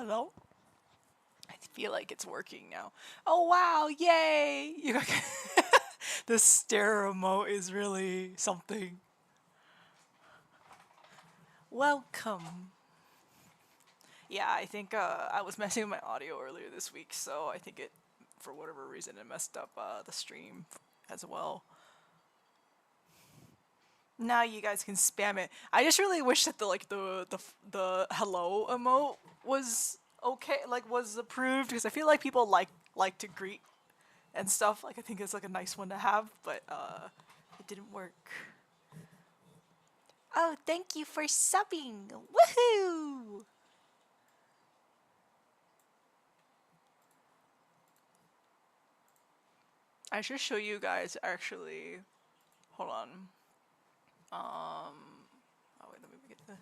Hello? I feel like it's working now. Oh wow, yay! The stare emote is really something. Welcome. Yeah, I think I was messing with my audio earlier this week, so I think it, for whatever reason, it messed up the stream as well. Now you guys can spam it. I just really wish that the hello emote was okay, like was approved, because I feel like people like to greet and stuff. Like I think it's like a nice one to have, but it didn't work. Oh, thank you for subbing! Woohoo! I should show you guys actually. Hold on. Oh wait, let me get the.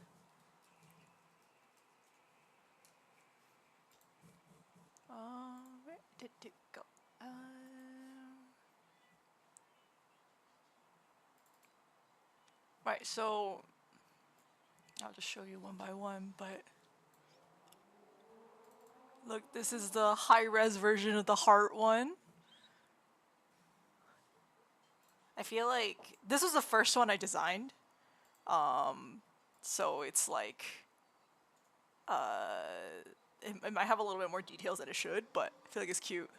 Where did it go? Right, so I'll just show you one by one, but look, this is the high-res version of the heart one. I feel like this was the first one I designed. So it's like, it might have a little bit more details than it should, but I feel like it's cute.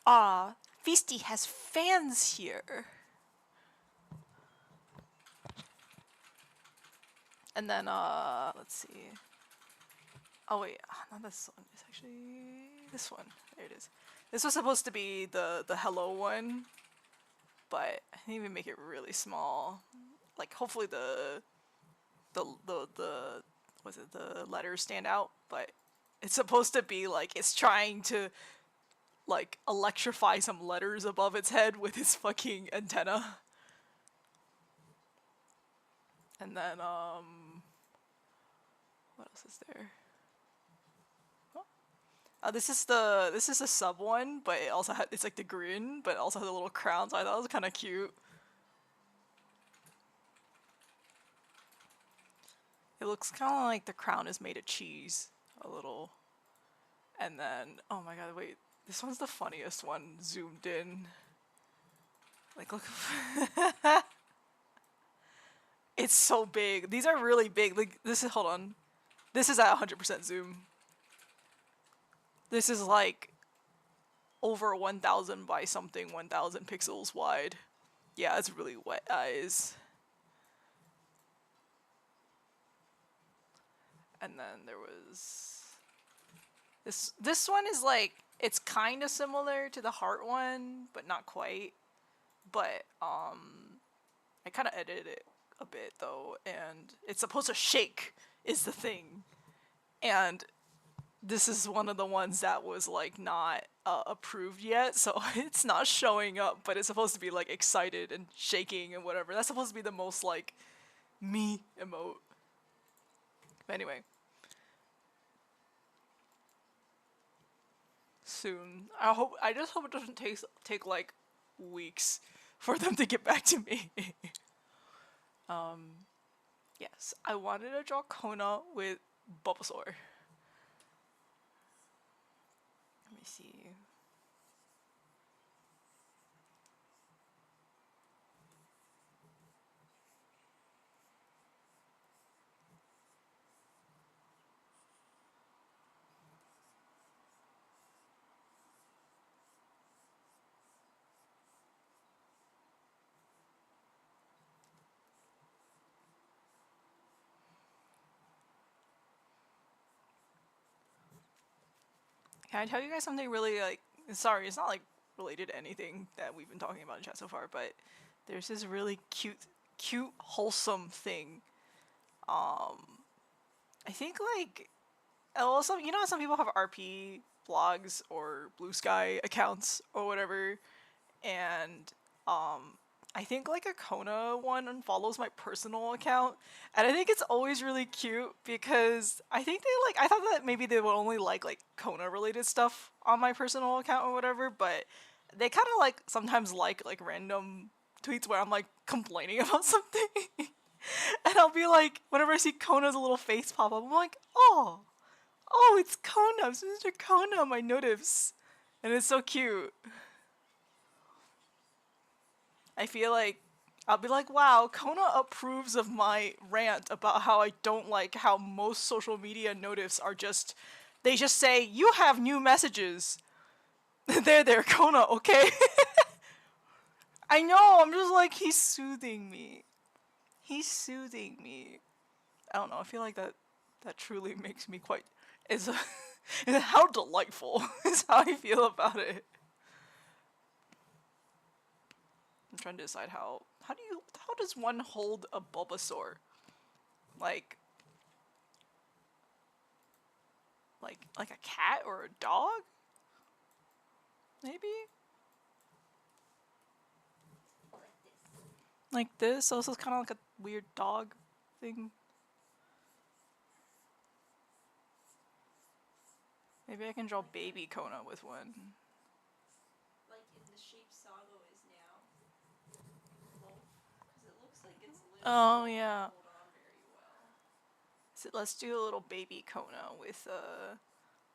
Ah, Feasty has fans here. And then, let's see. Oh wait, not this one. It's actually this one. There it is. This was supposed to be the hello one, but I didn't even make it really small. Like hopefully the was it the letters stand out, but it's supposed to be like it's trying to like electrify some letters above its head with its fucking antenna. And then what else is there? This is the sub one, but it also it's like the grin, but it also has a little crown, so I thought it was kind of cute. It looks kind of like the crown is made of cheese, a little. And then, oh my god, wait, this one's the funniest one zoomed in. Like, look. It's so big. These are really big. Like, this is, hold on. This is at 100% zoom. This is like over 1000 by something 1000 pixels wide. Yeah, it's really wet eyes. And then there was this one is like it's kind of similar to the heart one, but not quite. But I kind of edited it a bit though, and it's supposed to shake is the thing. And this is one of the ones that was like not approved yet, so it's not showing up, but it's supposed to be like excited and shaking and whatever. That's supposed to be the most like me emote. But anyway, soon. I just hope it doesn't take like weeks for them to get back to me. Yes, I wanted to draw Koana with Bulbasaur. Let me see. Can I tell you guys something really like? Sorry, it's not like related to anything that we've been talking about in chat so far, but there's this really cute, wholesome thing. I think like, oh, some you know how some people have RP blogs or Blue Sky accounts or whatever, and I think like a Kona one unfollows my personal account, and I think it's always really cute because I think they like I thought that maybe they would only like Kona related stuff on my personal account or whatever, but they kind of like sometimes like random tweets where I'm like complaining about something. And I'll be like, whenever I see Kona's little face pop up, I'm like, oh, it's Kona, it's Mr. Kona on my notifs. And it's so cute. I feel like I'll be like, wow, Kona approves of my rant about how I don't like how most social media notifs are just, they just say, you have new messages. there, Kona, okay? I know, I'm just like, he's soothing me. He's soothing me. I don't know, I feel like that truly makes me quite, is how delightful is how I feel about it. I'm trying to decide how does one hold a bulbasaur? Like like a cat or a dog? Maybe? Like this? So this is kind of like a weird dog thing. Maybe I can draw baby Kona with one. Like in the shape Sago is now. Well, because it looks like its lips Oh yeah. hold on very well. So let's do a little baby Kona with I'm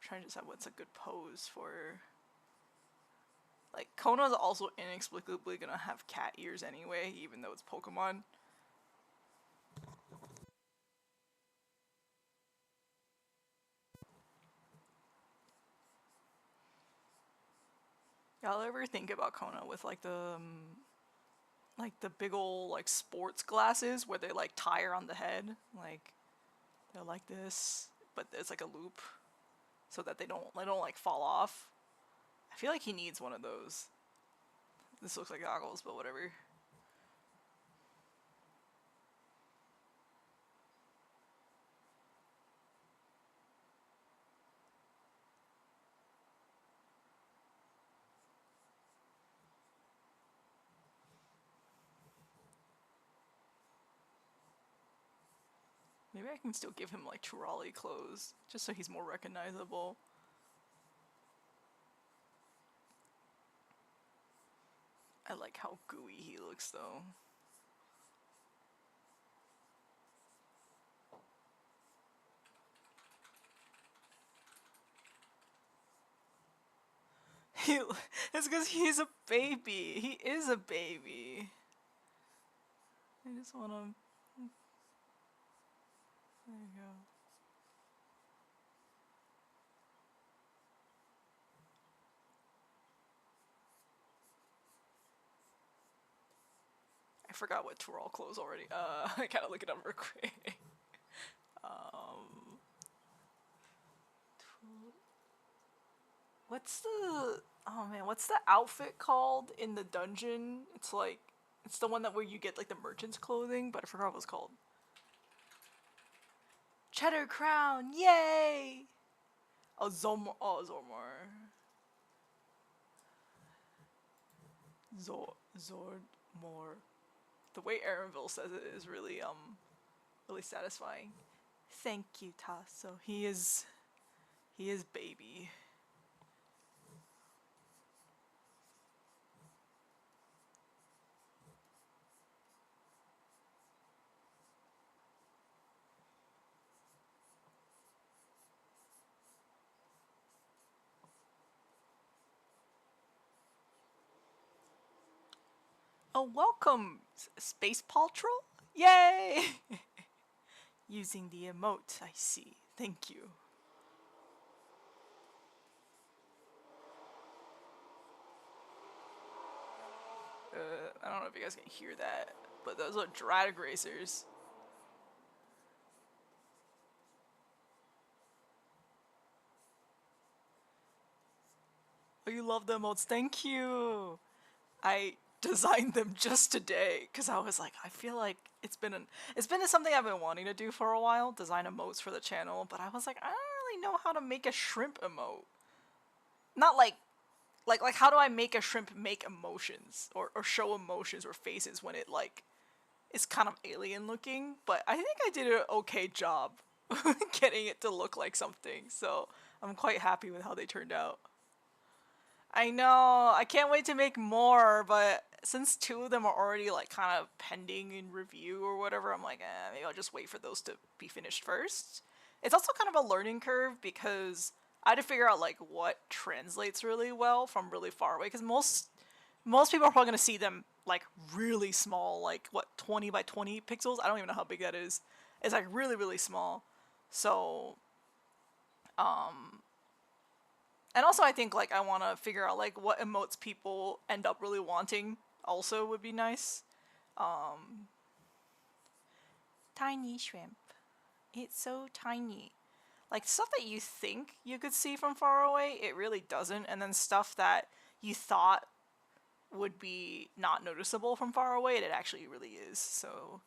trying to decide what's a good pose for. Like Kona's also inexplicably gonna have cat ears anyway, even though it's Pokemon. Y'all ever think about Kona with like the big ol' like sports glasses where they like tie her on the head? Like they're like this, but it's like a loop so that they don't like fall off. I feel like he needs one of those. This looks like goggles, but whatever. Maybe I can still give him like Turali clothes, just so he's more recognizable. I like how gooey he looks though. He, it's because he's a baby. He is a baby. I just wanna. There you go. I forgot what Tural clothes already. I gotta look it up real quick. um, what's the? Oh man, what's the outfit called in the dungeon? It's like, it's the one that where you get like the merchant's clothing, but I forgot what it's called. Cheddar crown, yay! Oh, Zomor. Oh, Zormor. Zordmore. The way Aaronville says it is really really satisfying. Thank you, Tasso. He is baby. Oh, welcome, Space Patrol. Yay! Using the emote, I see. Thank you. I don't know if you guys can hear that, but those are drag racers. Oh, you love the emotes. Thank you. I designed them just today because I was like, I feel like it's been something I've been wanting to do for a while, design emotes for the channel, but I was like, I don't really know how to make a shrimp emote. Not like how do I make a shrimp make emotions or show emotions or faces when it like is kind of alien looking, but I think I did an okay job getting it to look like something, so I'm quite happy with how they turned out. I know, I can't wait to make more, but since two of them are already like kind of pending in review or whatever, I'm like, maybe I'll just wait for those to be finished first. It's also kind of a learning curve because I had to figure out like what translates really well from really far away, because most people are probably going to see them like really small, like what, 20 by 20 pixels. I don't even know how big that is. It's like really really small. So and also I think like I want to figure out like what emotes people end up really wanting also would be nice. Tiny shrimp. It's so tiny. Like stuff that you think you could see from far away, it really doesn't. And then stuff that you thought would be not noticeable from far away, it actually really is. So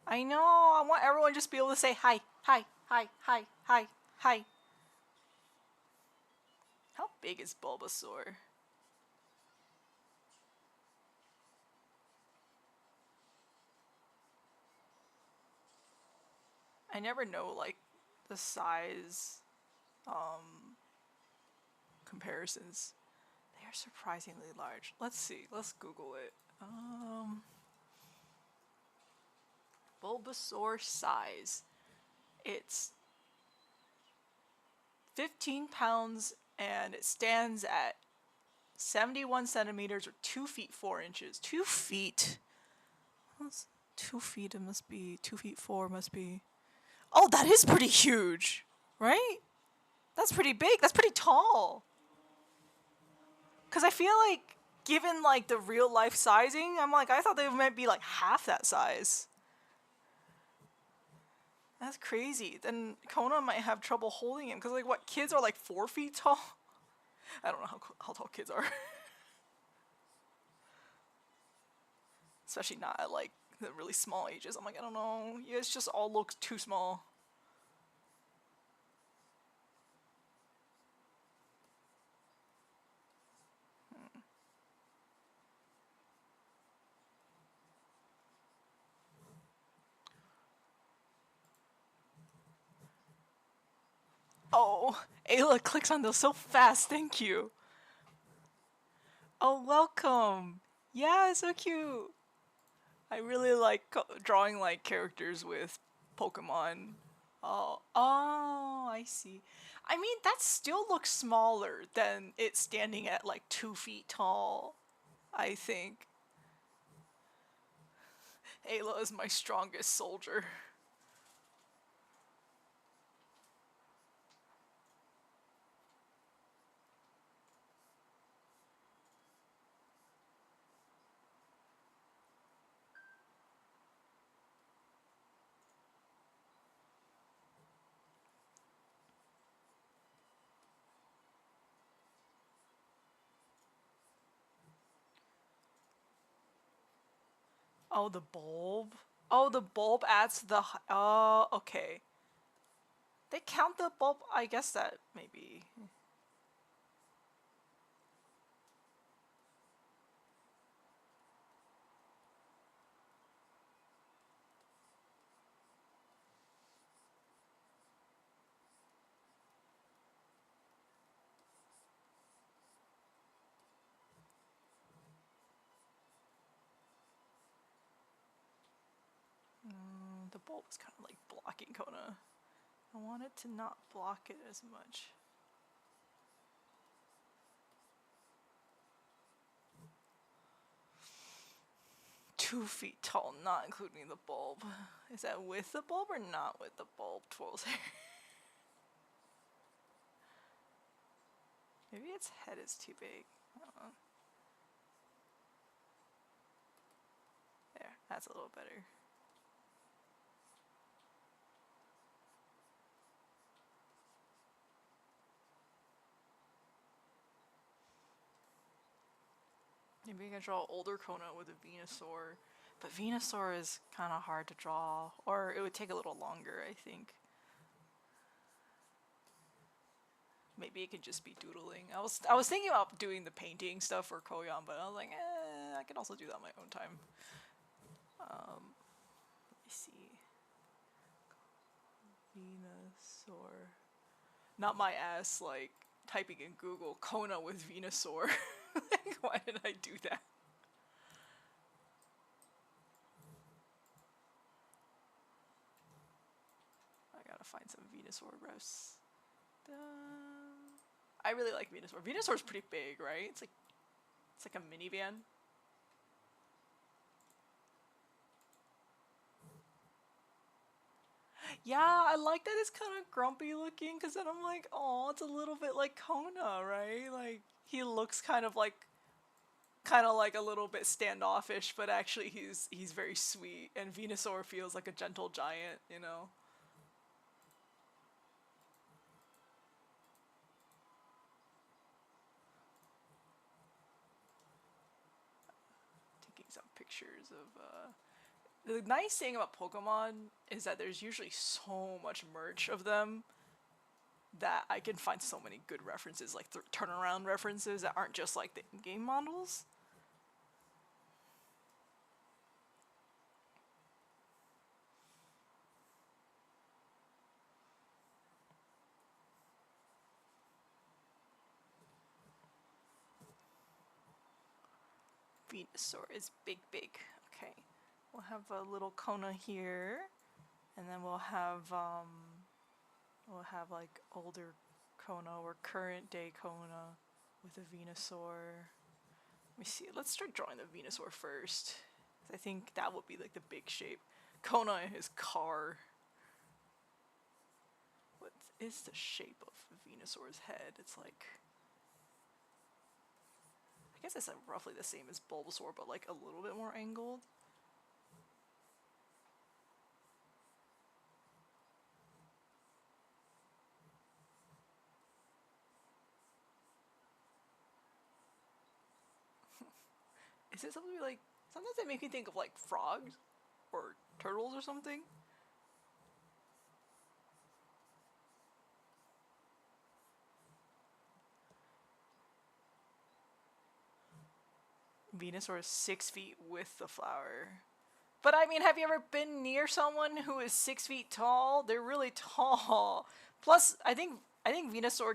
I know, I want everyone to just be able to say hi, hi, hi, hi, hi, hi. How big is Bulbasaur? I never know like the size comparisons. They are surprisingly large. Let's see. Let's Google it. Bulbasaur size. It's 15 pounds and it stands at 71 centimeters or 2 feet 4 inches. 2 feet. What's 2 feet? It must be 2 feet 4. Must be. Oh, that is pretty huge, right? That's pretty big. That's pretty tall. Cause I feel like, given like the real life sizing, I'm like I thought they might be like half that size. That's crazy. Then Koana might have trouble holding him because like what, kids are like 4 feet tall. I don't know how tall kids are. Especially not at like the really small ages. I'm like, I don't know. You guys just all look too small. Oh, Ayla clicks on those so fast. Thank you. Oh, welcome. Yeah, it's so cute. I really like drawing like characters with Pokemon. Oh, I see. I mean, that still looks smaller than it standing at like 2 feet tall, I think. Ayla is my strongest soldier. Oh, the bulb? Oh, the bulb adds the. Oh, okay. They count the bulb? I guess that maybe. The bulb is kind of like blocking Kona. I want it to not block it as much. "2 feet tall, not including the bulb." Is that with the bulb or not with the bulb? Twirls hair. Maybe its head is too big. I don't know. There, that's a little better. Maybe I can draw older Kona with a Venusaur. But Venusaur is kind of hard to draw. Or it would take a little longer, I think. Maybe it could just be doodling. I was thinking about doing the painting stuff for Koyan, but I was like, I can also do that on my own time. Let me see. Venusaur. Not my ass, like, typing in Google Koana with Venusaur. Like, why did I do that? I gotta find some Venusaur refs. I really like Venusaur. Venusaur's pretty big, right? It's like a minivan. Yeah, I like that it's kind of grumpy looking because then I'm like, oh, it's a little bit like Kona, right? Like he looks kind of like a little bit standoffish, but actually he's very sweet. And Venusaur feels like a gentle giant, you know. Taking some pictures of. The nice thing about Pokemon is that there's usually so much merch of them that I can find so many good references, like turnaround references that aren't just like the in-game models. Venusaur is big, big. Okay, we'll have a little Kona here, and then we'll have like older Kona or current day Kona with a Venusaur. Let me see. Let's start drawing the Venusaur first. I think that would be like the big shape. Kona and his car. What is the shape of Venusaur's head? It's like, I guess it's like roughly the same as Bulbasaur, but like a little bit more angled. Is it something like, sometimes they make me think of like frogs or turtles or something? Venusaur is 6 feet with the flower. But I mean, have you ever been near someone who is 6 feet tall? They're really tall. Plus, I think Venusaur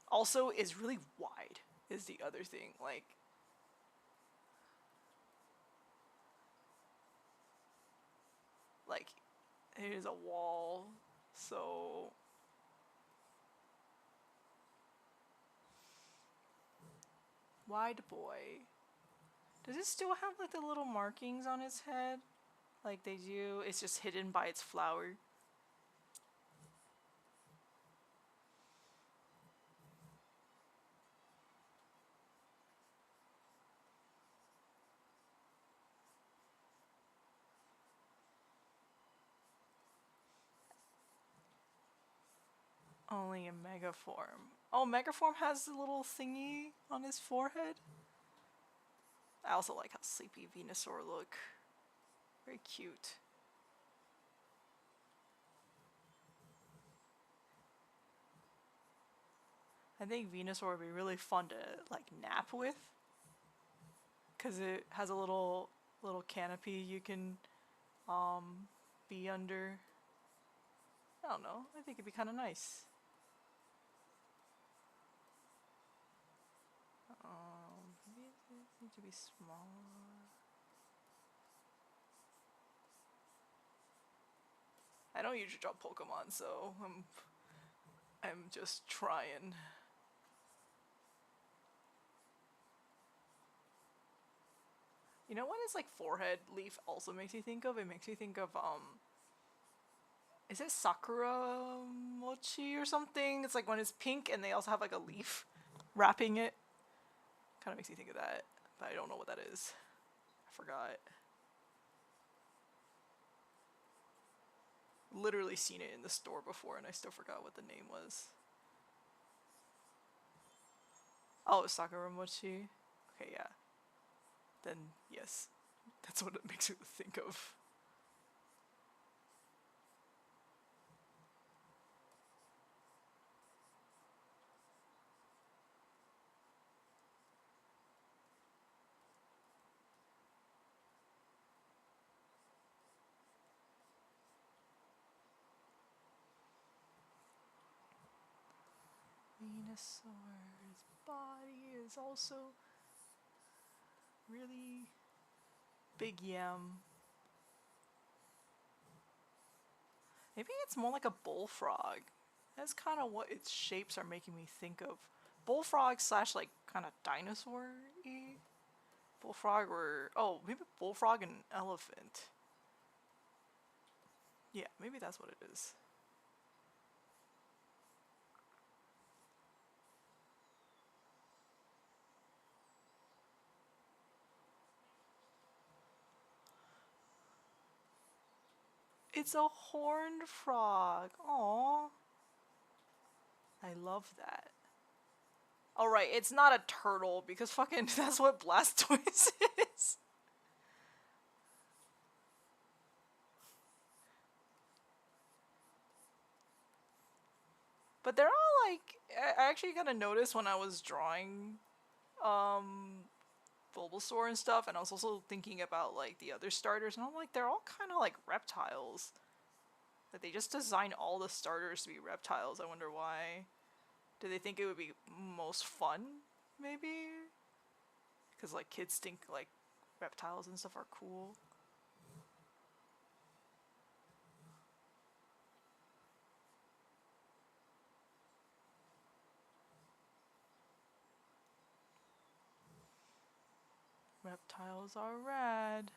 also is really wide. Is the other thing like it is a wall, so wide boy. Does it still have like the little markings on its head? Like they do. It's just hidden by its flower. Only in Mega Form. Oh, Mega Form has the little thingy on his forehead. I also like how sleepy Venusaur look. Very cute. I think Venusaur would be really fun to like nap with, cause it has a little canopy you can be under. I don't know. I think it'd be kind of nice. Maybe it needs to be small. I don't usually draw Pokemon, so I'm just trying. You know what his like forehead leaf also makes me think of? It makes me think of is it Sakura Mochi or something? It's like when it's pink and they also have like a leaf wrapping it. Kind of makes me think of that, but I don't know what that is. I forgot. Literally seen it in the store before and I still forgot what the name was. Oh, it's Sakura Mochi. Okay, yeah. Then yes, that's what it makes me think of. dinosaur's body is also really big yam. Maybe it's more like a bullfrog. That's kind of what its shapes are making me think of. Bullfrog slash like kind of dinosaur-y. Bullfrog or, oh, maybe bullfrog and elephant. Yeah, maybe that's what it is. It's a horned frog. Aww. I love that. Alright, it's not a turtle because fucking that's what Blastoise is. But they're all like, I actually got to notice when I was drawing Bulbasaur and stuff, and I was also thinking about like the other starters, and I'm like, they're all kind of like reptiles. Like they just designed all the starters to be reptiles. I wonder why. Do they think it would be most fun? Maybe? Because like kids think like reptiles and stuff are cool. Reptiles are rad.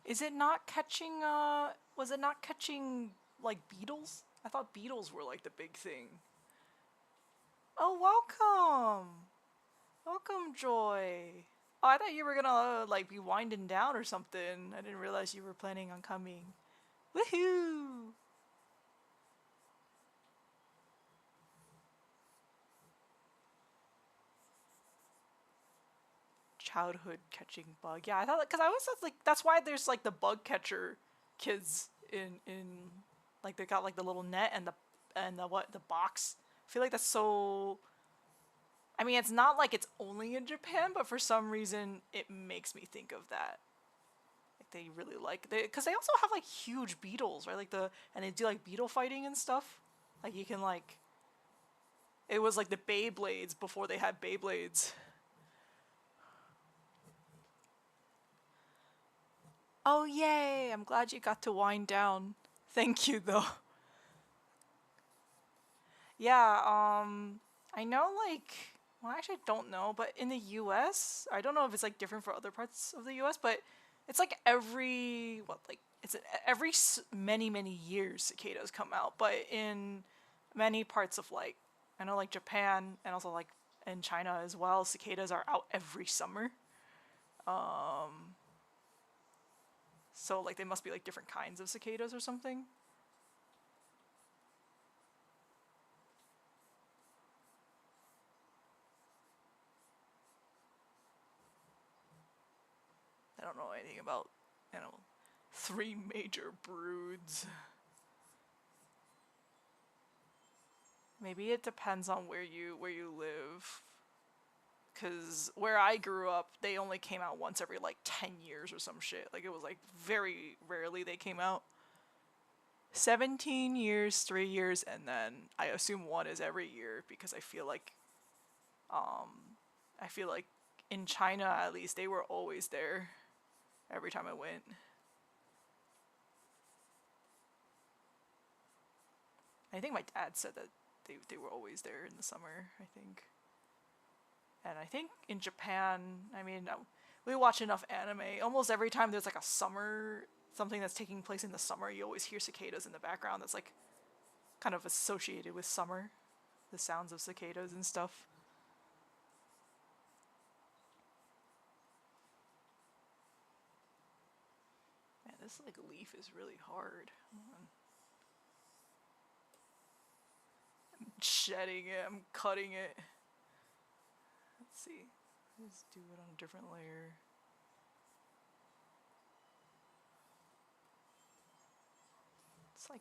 Is it not catching, was it not catching, like, beetles? I thought beetles were, like, the big thing. Oh, welcome! Welcome, Joy! Oh, I thought you were gonna, like, be winding down or something. I didn't realize you were planning on coming. Woohoo! Childhood catching bug. Yeah, I thought, because I always thought, like, that's why there's, like, the bug catcher kids in, like, they got, like, the little net and the box. I feel like that's so... I mean, it's not like it's only in Japan, but for some reason, it makes me think of that. Like, they really like... Because they also have, like, huge beetles, right? Like, and they do, like, beetle fighting and stuff. Like, you can, like... It was, like, the Beyblades before they had Beyblades. Oh, yay! I'm glad you got to wind down. Thank you, though. Yeah, I know, like... Well, I actually don't know, but in the US, I don't know if it's, like, different for other parts of the US, but it's, like, every... What, like... It's every many, many years cicadas come out, but in many parts of, like... I know, like, Japan, and also, like, in China as well, cicadas are out every summer. So, like, they must be, like, different kinds of cicadas or something. I don't know anything about, you know, 3 major broods. Maybe it depends on where you live. Cause where I grew up, they only came out once every like 10 years or some shit. Like it was like very rarely they came out. 17 years, 3 years, and then I assume one is every year because I feel like in China at least they were always there every time I went. I think my dad said that they were always there in the summer, I think. And I think in Japan, I mean, we watch enough anime. Almost every time there's like a summer, something that's taking place in the summer, you always hear cicadas in the background that's like kind of associated with summer. The sounds of cicadas and stuff. Man, this like leaf is really hard. I'm shedding it, I'm cutting it. Let's see. Let's do it on a different layer. It's like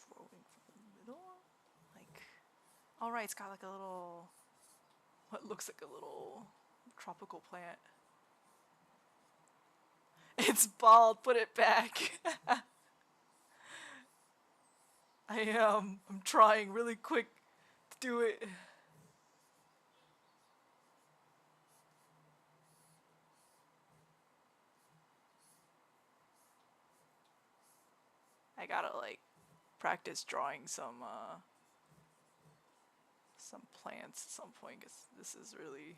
growing from the middle? Like, all right, it's got like a little, what looks like a little tropical plant. It's bald, put it back. I'm trying really quick to do it. I gotta like practice drawing some plants at some point, because this is really...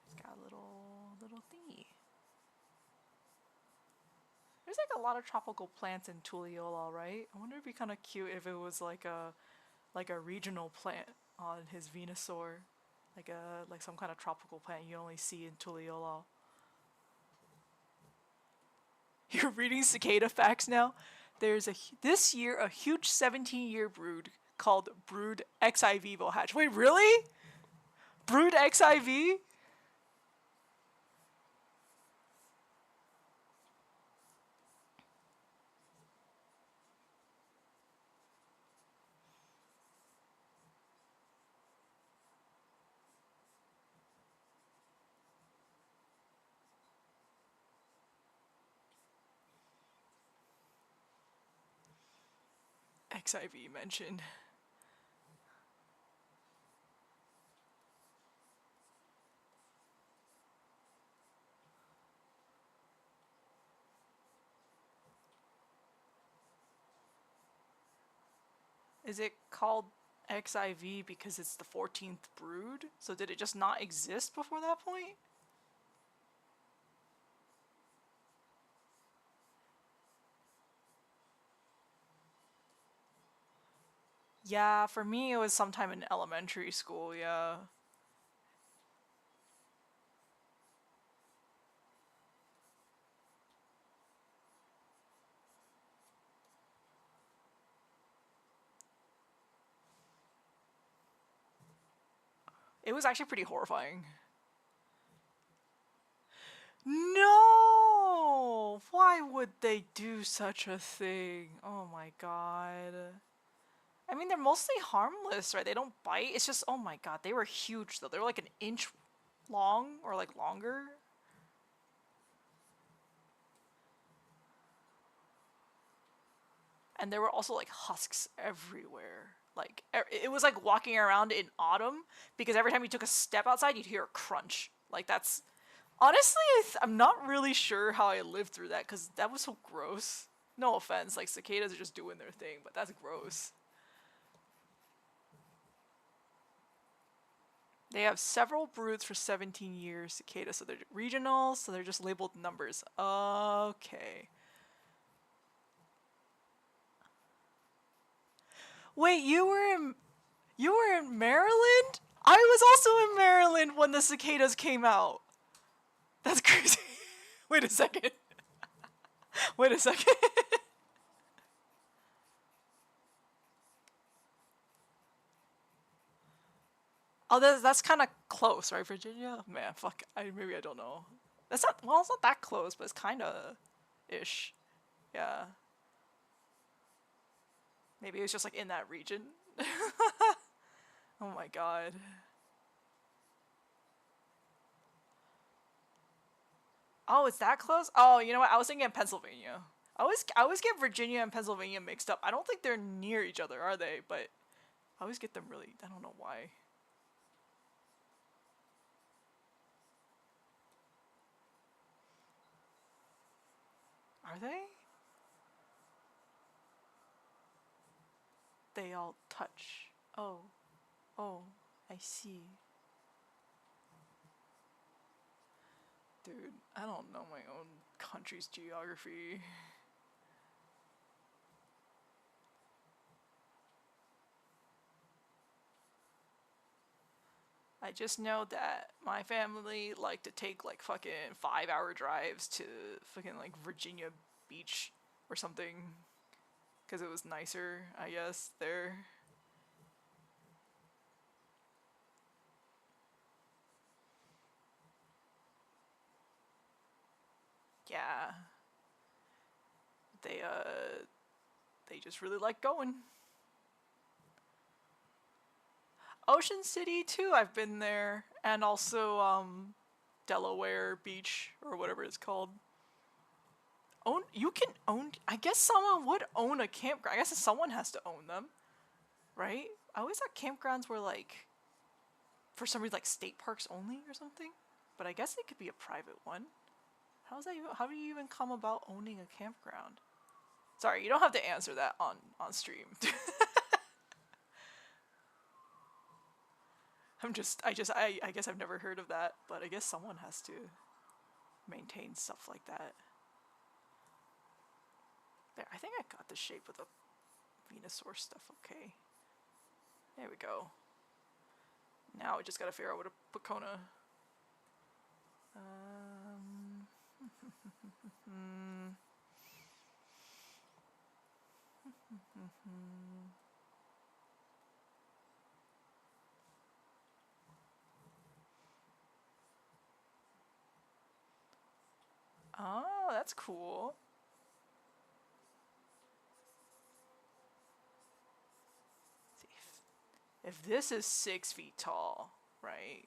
It's got a little thingy. There's like a lot of tropical plants in Tuliyola, right? I wonder if it'd be kind of cute if it was like a regional plant on his Venusaur, like some kind of tropical plant you only see in Tuliyola. You're reading cicada facts now? There's this year a huge 17-year brood called Brood XIV will hatch. Wait, really? Brood XIV? XIV mentioned. Is it called XIV because it's the 14th brood? So did it just not exist before that point? Yeah, for me it was sometime in elementary school, yeah. It was actually pretty horrifying. No! Why would they do such a thing? Oh my god. I mean, they're mostly harmless, right? They don't bite. It's just, oh my god, they were huge though. They were like an inch long or like longer. And there were also like husks everywhere. Like, it was like walking around in autumn because every time you took a step outside, you'd hear a crunch. Like, that's honestly, I'm not really sure how I lived through that because that was so gross. No offense, like cicadas are just doing their thing, but that's gross. They have several broods for 17 years, cicadas, so they're regional, so they're just labeled numbers. Okay. Wait, you were in Maryland? I was also in Maryland when the cicadas came out. That's crazy. Wait a second. Wait a second. Oh, that's kind of close, right, Virginia? Man, fuck. Maybe I don't know. That's not, well, it's not that close, but it's kind of ish. Yeah. Maybe it was just like in that region. Oh my god. Oh, it's that close? Oh, you know what? I was thinking of Pennsylvania. I always get Virginia and Pennsylvania mixed up. I don't think they're near each other, are they? But I always get them really. I don't know why. Are they? They all touch. Oh. Oh. I see. Dude, I don't know my own country's geography. I just know that my family like to take like fucking 5-hour drives to fucking like Virginia Beach or something. because it was nicer, I guess, there. Yeah. They just really like going. Ocean City too, I've been there, and also Delaware Beach or whatever it's called. You can own, I guess someone would own a campground. I guess someone has to own them, right? I always thought campgrounds were like, for some reason, like state parks only or something. But I guess it could be a private one. How do you even come about owning a campground? Sorry, you don't have to answer that on stream. I guess I've never heard of that, but I guess someone has to maintain stuff like that. There, I think I got the shape of the Venusaur stuff okay. There we go. Now we just gotta figure out what to put Koana. Oh, that's cool. If this is 6 feet tall, right?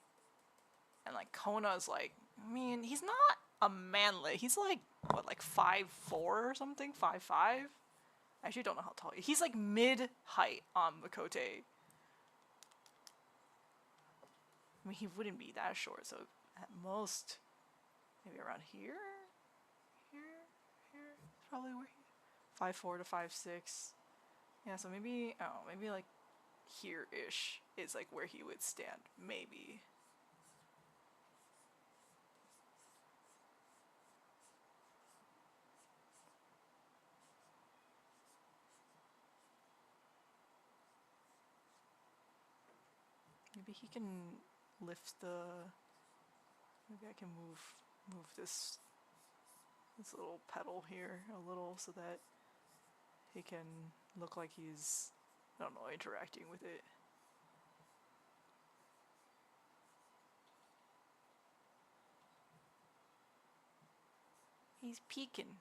And like Kona's like, I mean, he's not a manlet. He's like what, like 5'4" or something, 5'5". I actually don't know how tall he's like mid height on Makote. I mean, he wouldn't be that short, so at most maybe around here, probably where 5'4" to 5'6". Yeah, so maybe maybe like here-ish is like where he would stand, maybe. Maybe he can lift the. Maybe I can move this little pedal here a little so that he can look like he's, I don't know, interacting with it. He's peeking.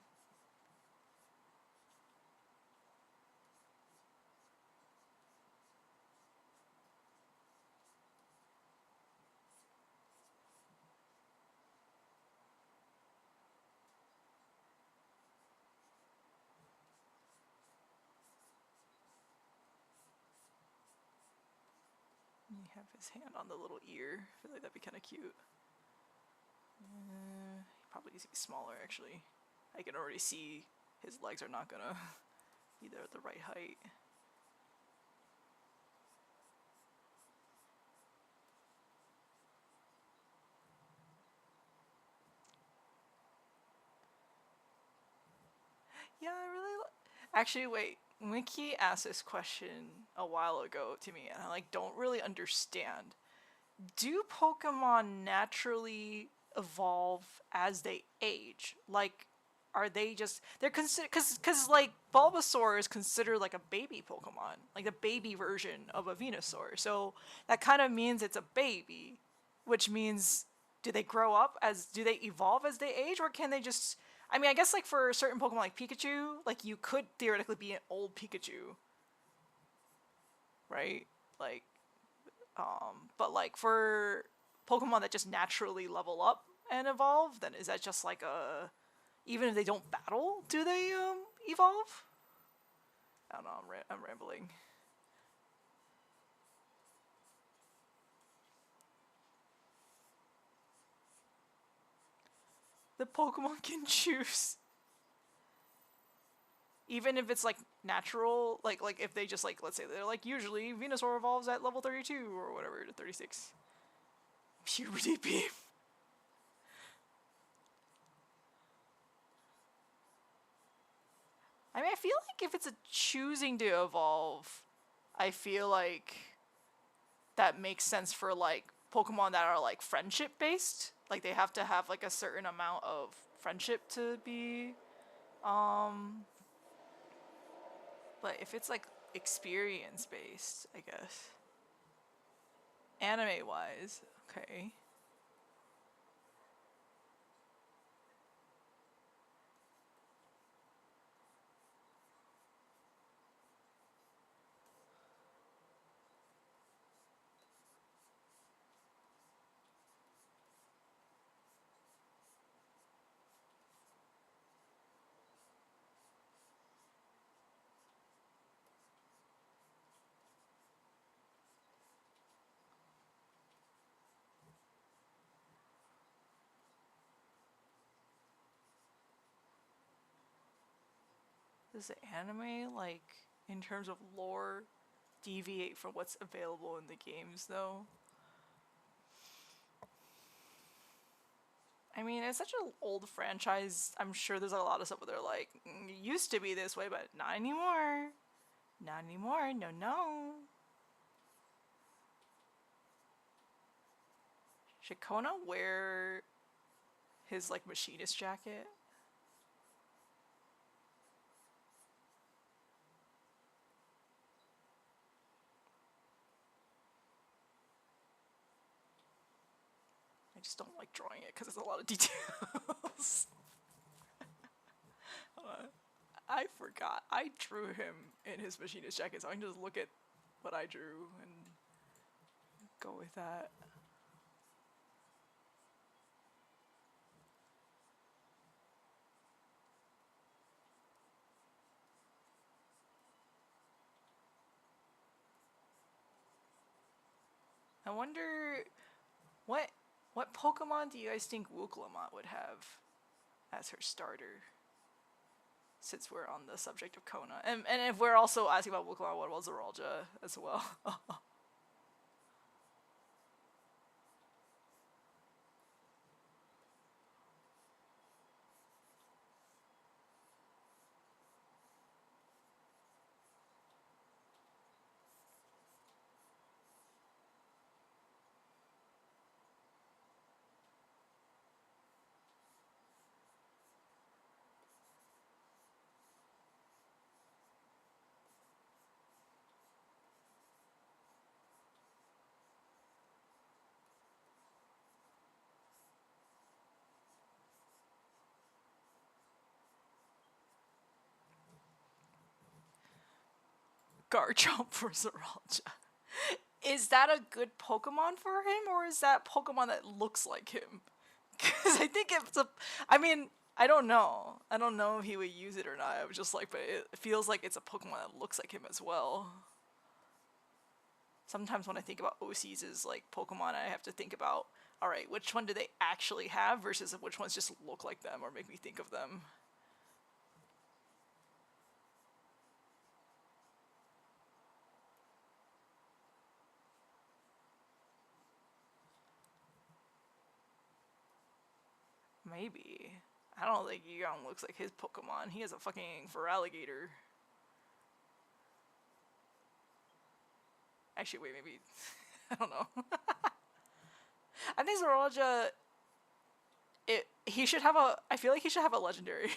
You have his hand on the little ear. I feel like that'd be kind of cute. Probably needs to be smaller, actually. I can already see his legs are not gonna be there at the right height. Yeah, I really. Actually, wait. Wiki asked this question a while ago to me, and I like don't really understand. Do Pokemon naturally evolve as they age? Like, are they just they're considered because like Bulbasaur is considered like a baby Pokemon, like the baby version of a Venusaur. So that kind of means it's a baby, which means do they evolve as they age, or can they just? I mean, I guess like for certain Pokemon like Pikachu, like you could theoretically be an old Pikachu, right? Like but like for Pokemon that just naturally level up and evolve, then is that just like a even if they don't battle, do they evolve? I don't know. I'm rambling. The Pokemon can choose, even if it's like natural. Like if they just like let's say they're like usually Venusaur evolves at level 32 or whatever to 36. Puberty beam. I mean, I feel like if it's a choosing to evolve, I feel like that makes sense for like Pokemon that are like friendship based. Like they have to have like a certain amount of friendship to be But if it's like experience based, I guess. Anime wise, okay. Does the anime, like, in terms of lore, deviate from what's available in the games, though? I mean, it's such an old franchise. I'm sure there's a lot of stuff where they're like, it used to be this way, but not anymore. Not anymore. No, no. Should Koana wear his, like, machinist jacket? I just don't like drawing it because there's a lot of details. I forgot. I drew him in his machinist jacket, so I can just look at what I drew and go with that. I wonder what what Pokemon do you guys think Wooglamot would have as her starter? Since we're on the subject of Koana, and if we're also asking about Wooglamot, what about Zeralja as well? Garchomp for Zeralja. Is that a good Pokemon for him, or is that Pokemon that looks like him? Because I think it's a. I mean, I don't know. I don't know if he would use it or not. I was just like, but it feels like it's a Pokemon that looks like him as well. Sometimes when I think about OCs as like Pokemon, I have to think about, all right, which one do they actually have versus which ones just look like them or make me think of them. Maybe. I don't think Egon looks like his Pokemon. He has a fucking Feraligatr. Actually, wait, maybe. I don't know. I think Zeralja. He should have a. I feel like he should have a legendary.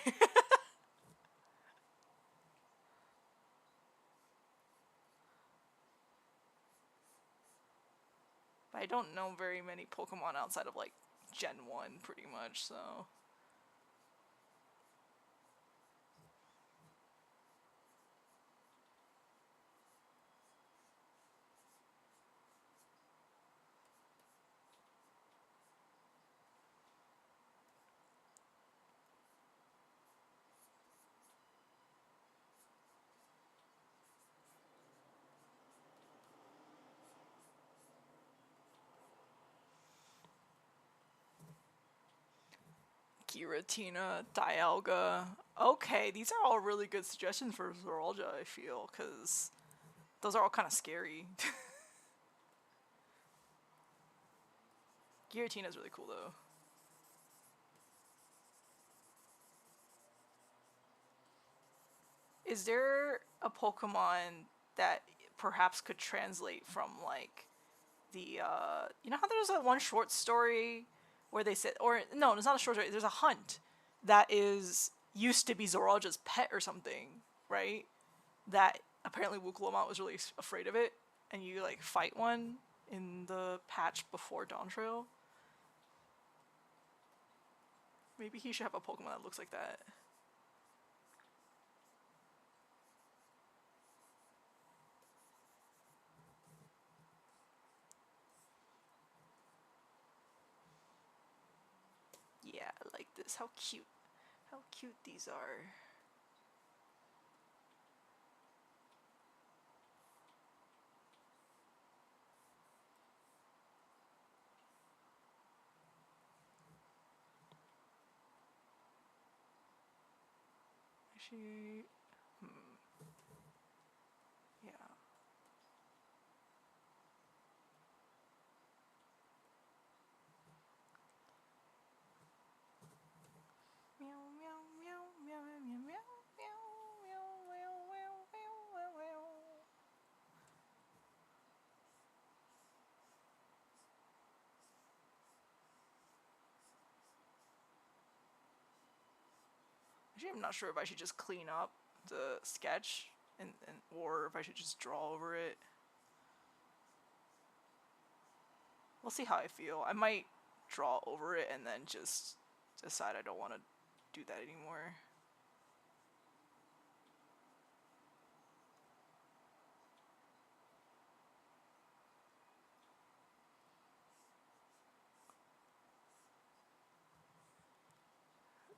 But I don't know very many Pokemon outside of like Gen 1, pretty much, so. Giratina, Dialga. Okay, these are all really good suggestions for Zeralja, I feel, because those are all kind of scary. Giratina's really cool, though. Is there a Pokemon that perhaps could translate from, like, the, you know how there's that one short story where they said, or, no, it's not a short story, there's a hunt that is, used to be Zoralja's pet or something, right? that apparently Wukulama was really afraid of it, and you like fight one in the patch before Dawntrail. Maybe he should have a Pokemon that looks like that. Yeah, I like this. How cute. How cute these are. Actually, yeah. Meow, meow, meow, meow, meow, meow, meow, meow, meow, meow, meow, meow. Actually, I'm not sure if I should just clean up the sketch or if I should just draw over it. We'll see how I feel. I might draw over it and then just decide I don't want to do that anymore.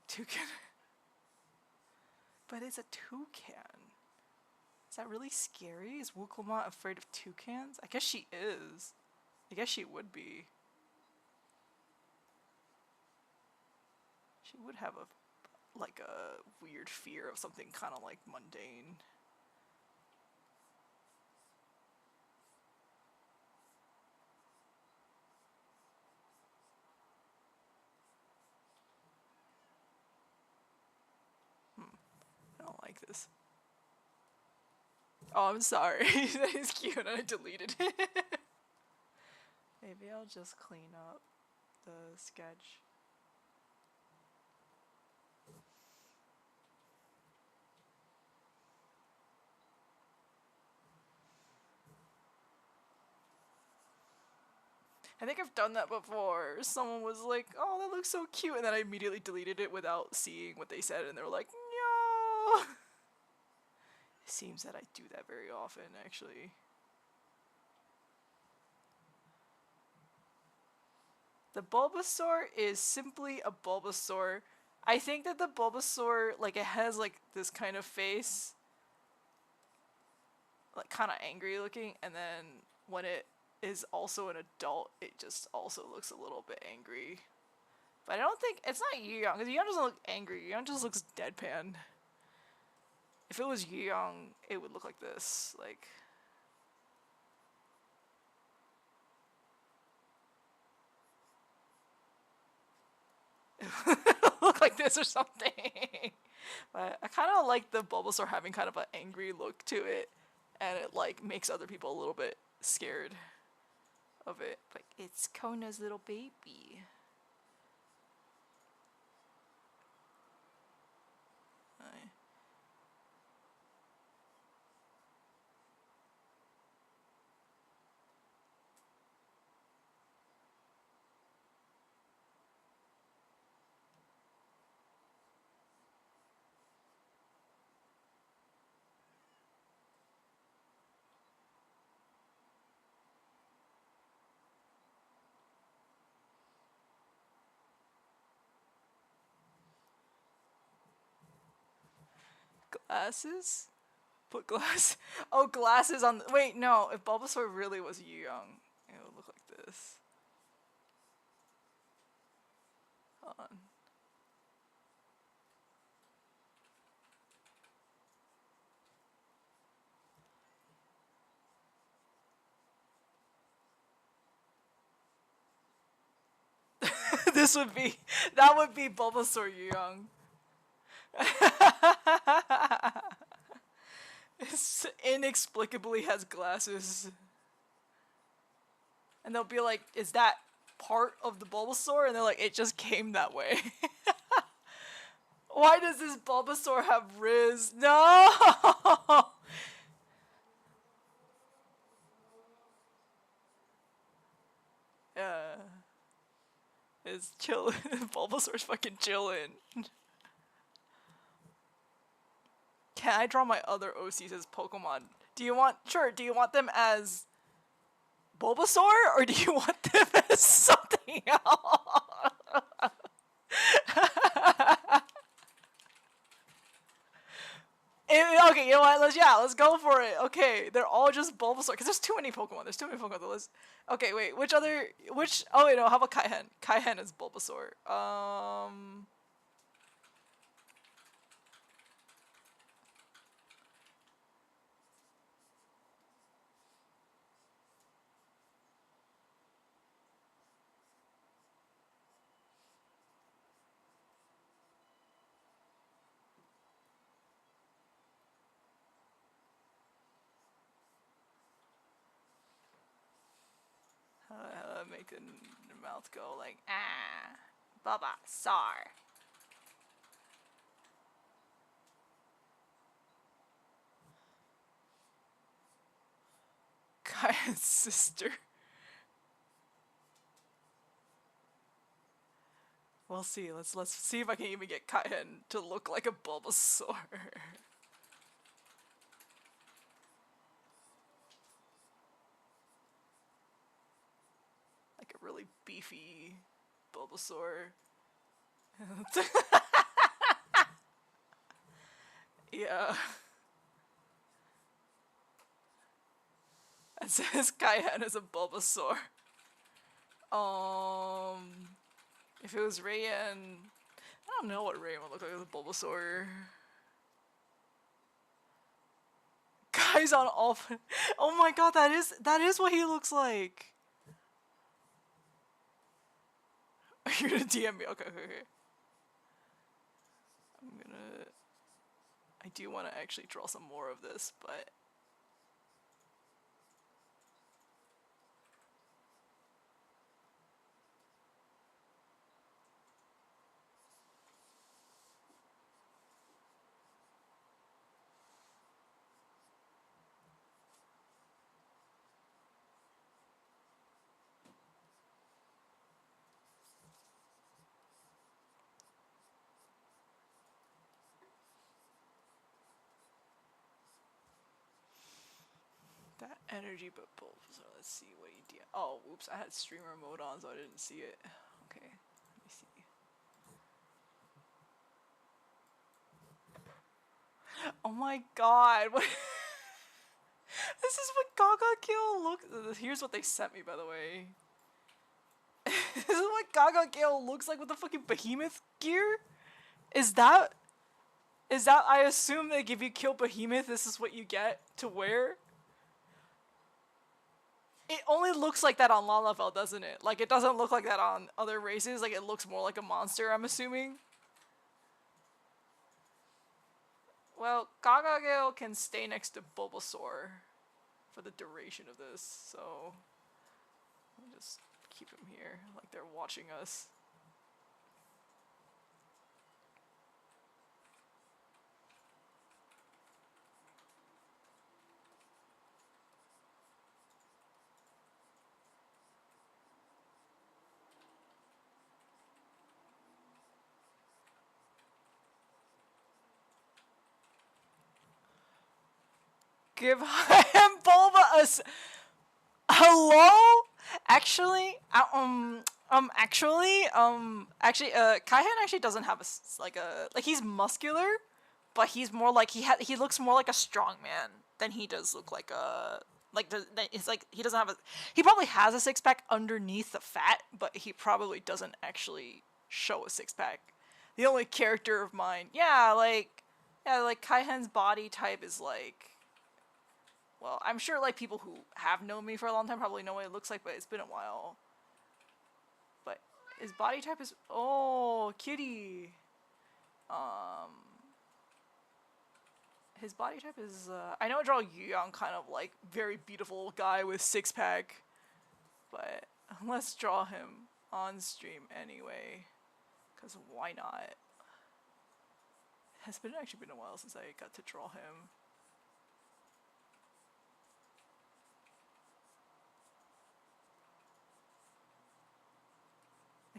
Toucan. But it's a toucan. Is that really scary? Is Wukulma afraid of toucans? I guess she is. I guess she would be. She would have a weird fear of something kind of like mundane. I don't like this. Oh, I'm sorry. That is cute and I deleted it. Maybe I'll just clean up the sketch. I think I've done that before. Someone was like, oh, that looks so cute, and then I immediately deleted it without seeing what they said, and they were like, no! It seems that I do that very often, actually. The Bulbasaur is simply a Bulbasaur. I think that the Bulbasaur, like, it has, like, this kind of face, like, kind of angry looking, and then when it is also an adult, it just also looks a little bit angry. But I don't think, it's not Young, because Young doesn't look angry, Young just looks deadpan. If it was Young, it would look like this, like... look like this or something. But I kind of like the Bulbasaur having kind of an angry look to it, and it like makes other people a little bit scared of it. But it's Kona's little baby. Glasses? Put glass. Oh, glasses on. Wait, no. If Bulbasaur really was young, it would look like this. Hold on. That would be Bulbasaur young. Inexplicably has glasses. And they'll be like, is that part of the Bulbasaur? And they're like, it just came that way. Why does this Bulbasaur have Riz? No! is chilling. Bulbasaur's fucking chilling. Can I draw my other OCs as Pokemon? Do you want them as Bulbasaur or do you want them as something else? Okay, you know what? Let's go for it. Okay, they're all just Bulbasaur because there's too many Pokemon. There's too many Pokemon on the list. Okay, wait. Oh wait, no. How about Kaihen? Kaihen is Bulbasaur. Make the mouth go like bulbasaur. Kaihen's sister. We'll see. Let's see if I can even get Kaihen to look like a Bulbasaur. Like a really beefy Bulbasaur. Yeah. It says Kaihen is a Bulbasaur. If it was Rayan, I don't know what Rayan would look like as a Bulbasaur. Guys on all. Oh my god, that is what he looks like. You're gonna DM me? Okay. I do want to actually draw some more of this, but. That energy, but both. So let's see what he did. Oh, oops! I had streamer mode on, so I didn't see it. Okay, let me see. Oh my god! What? This is what Gaga Kill looks. Here's what they sent me, by the way. This is what Gaga Gale looks like with the fucking behemoth gear? Is that I assume that if you kill behemoth, this is what you get to wear? It only looks like that on Lalafell, doesn't it? Like, it doesn't look like that on other races. Like, it looks more like a monster, I'm assuming. Well, Gaga Gale can stay next to Bulbasaur for the duration of this, so I'll just keep him here, like they're watching us. Give him Bulba a hello? Actually, Kaihen actually doesn't have he's muscular, but he's more like he looks more like a strong man than he does look like a it's like he doesn't have he probably has a six-pack underneath the fat, but he probably doesn't actually show a six-pack. The only character of mine, like Kaihen's body type is like, well, I'm sure like people who have known me for a long time probably know what it looks like, but it's been a while. But his body type is, oh, kitty. His body type is, I know I draw young, kind of like very beautiful guy with six-pack, but let's draw him on stream anyway, because why not? It's actually been a while since I got to draw him.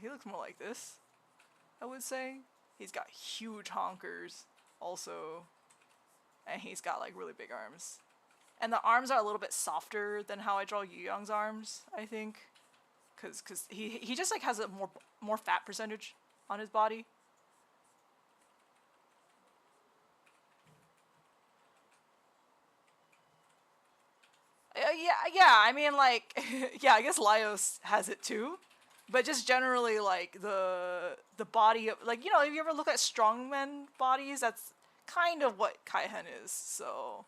he looks more like this, I would say. He's got huge honkers also, and he's got like really big arms. And the arms are a little bit softer than how I draw Yu Young's arms, I think, cause he just like has a more fat percentage on his body. Yeah. I mean, like, yeah. I guess Laios has it too, but just generally, like the body of, like, you know, if you ever look at strongmen bodies, that's kind of what Kaihen is. So,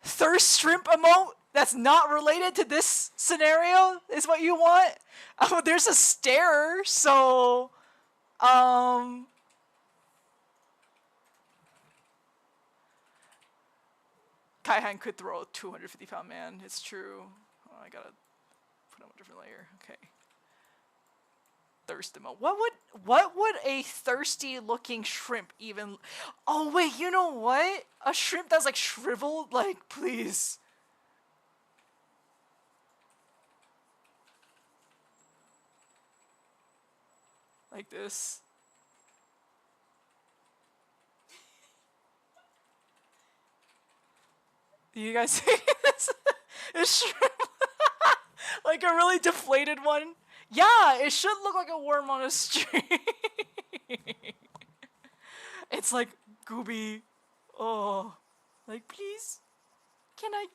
thirst shrimp emote that's not related to this scenario is what you want. Oh, there's a stare, so Kaihan could throw a 250-pound man. It's true. Oh, I gotta put on a different layer. Okay. Thirst emote. What would a thirsty looking shrimp even? Oh wait, you know what? A shrimp that's like shriveled. Like, please. Like this. Do you guys see this? This shrimp, like a really deflated one. Yeah, it should look like a worm on a string. It's like gooby. Oh, like, please, can I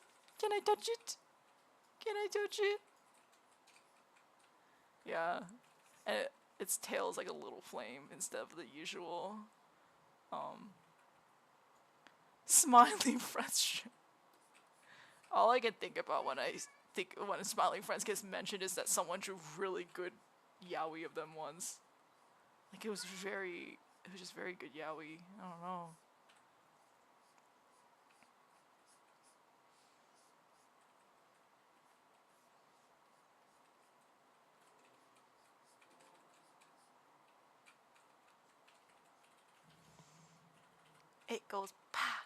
touch it? Can I touch it? Yeah, and its tail is like a little flame instead of the usual smiling friends shrimp. All I can think about when when Smiling Friends gets mentioned is that someone drew really good yaoi of them once. Like, it was just very good yaoi. I don't know. It goes pa.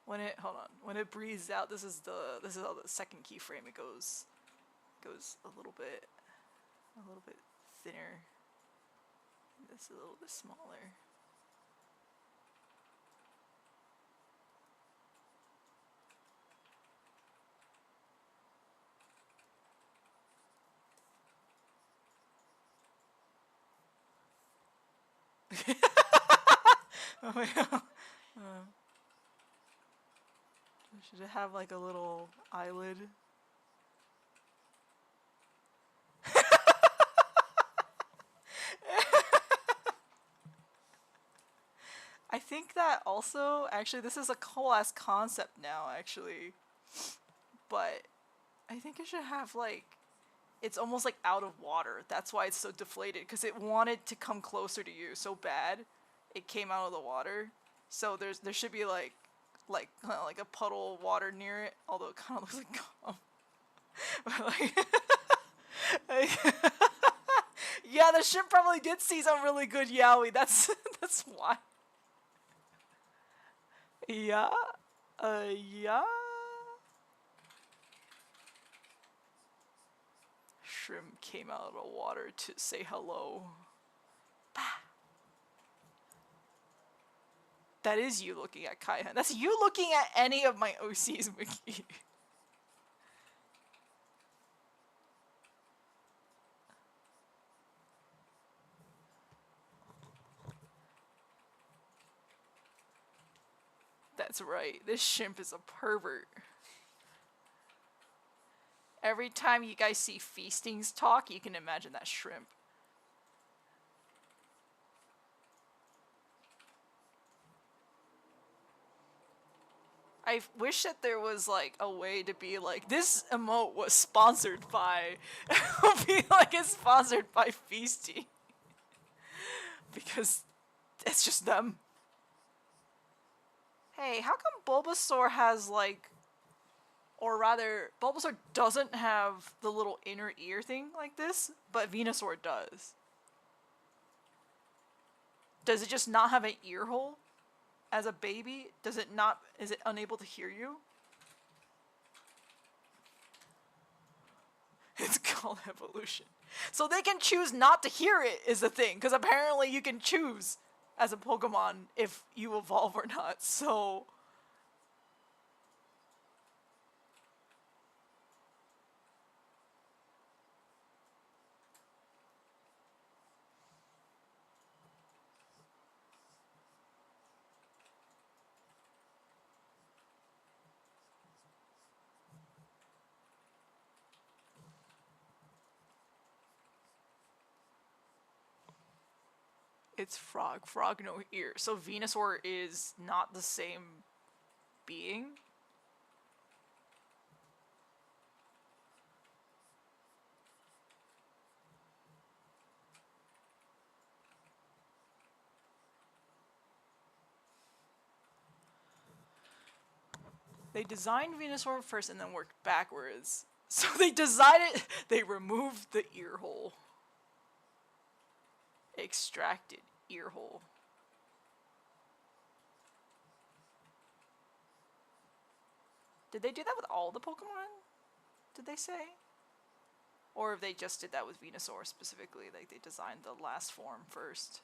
When it breathes out, this is how the second keyframe. It goes a little bit thinner. This a little bit smaller. Oh my god. Should it have like a little eyelid? I think that also, actually, this is a cool ass concept now, actually. But I think it should have like, it's almost like out of water. That's why it's so deflated, because it wanted to come closer to you so bad, it came out of the water. So there should be like a puddle of water near it, although it kind of looks like cum. But like, yeah, the ship probably did see some really good yaoi. That's why. Yeah. Yeah. Shrimp came out of the water to say hello. Bah. That is you looking at Kaihan. That's you looking at any of my OCs, Wiki. That's right. This shrimp is a pervert. Every time you guys see feastings talk, you can imagine that shrimp. I wish that there was like a way to be like, this emote was sponsored by. It'll be like it's sponsored by Feasty. Because it's just them. Hey, how come Bulbasaur has like, or rather, Bulbasaur doesn't have the little inner ear thing like this, but Venusaur does? Does it just not have an ear hole? As a baby, is it unable to hear you? It's gone. call evolution. So they can choose not to hear it is the thing, because apparently you can choose as a Pokemon if you evolve or not, so... It's frog. Frog, no ear. So Venusaur is not the same being? They designed Venusaur first and then worked backwards. So they decided... They removed the ear hole. Extracted ear hole. Did they do that with all the Pokemon? Did they say? Or if they just did that with Venusaur specifically, like they designed the last form first.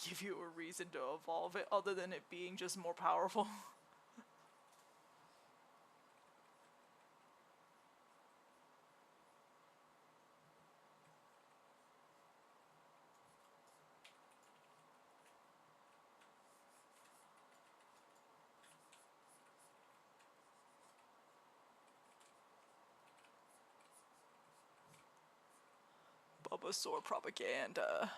Give you a reason to evolve it other than it being just more powerful. Bulbasaur propaganda.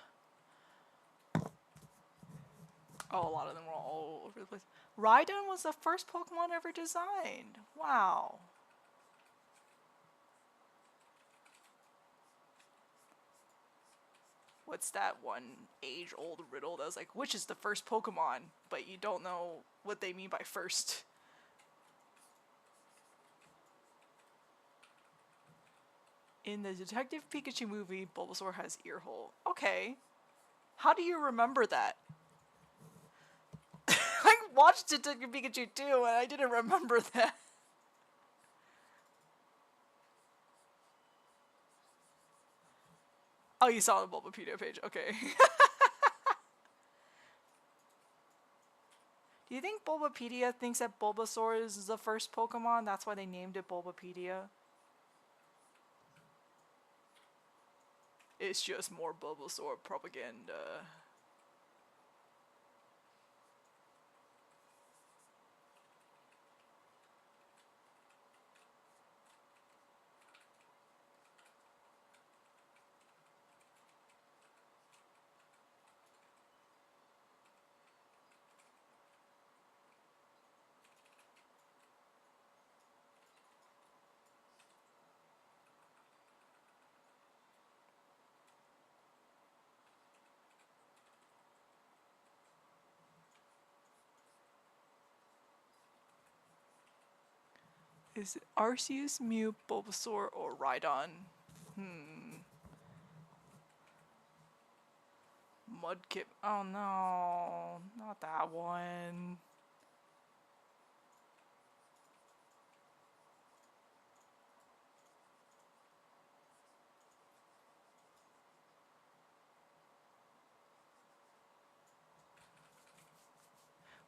Oh, a lot of them were all over the place. Rhydon was the first Pokemon ever designed. Wow. What's that one age-old riddle that was like, which is the first Pokemon? But you don't know what they mean by first. In the Detective Pikachu movie, Bulbasaur has ear hole. Okay. How do you remember that? I watched Detective Pikachu too, and I didn't remember that. Oh, you saw the Bulbapedia page. Okay. Do you think Bulbapedia thinks that Bulbasaur is the first Pokemon? That's why they named it Bulbapedia? It's just more Bulbasaur propaganda. Is it Arceus, Mew, Bulbasaur, or Rhydon? Mudkip. Oh no, not that one.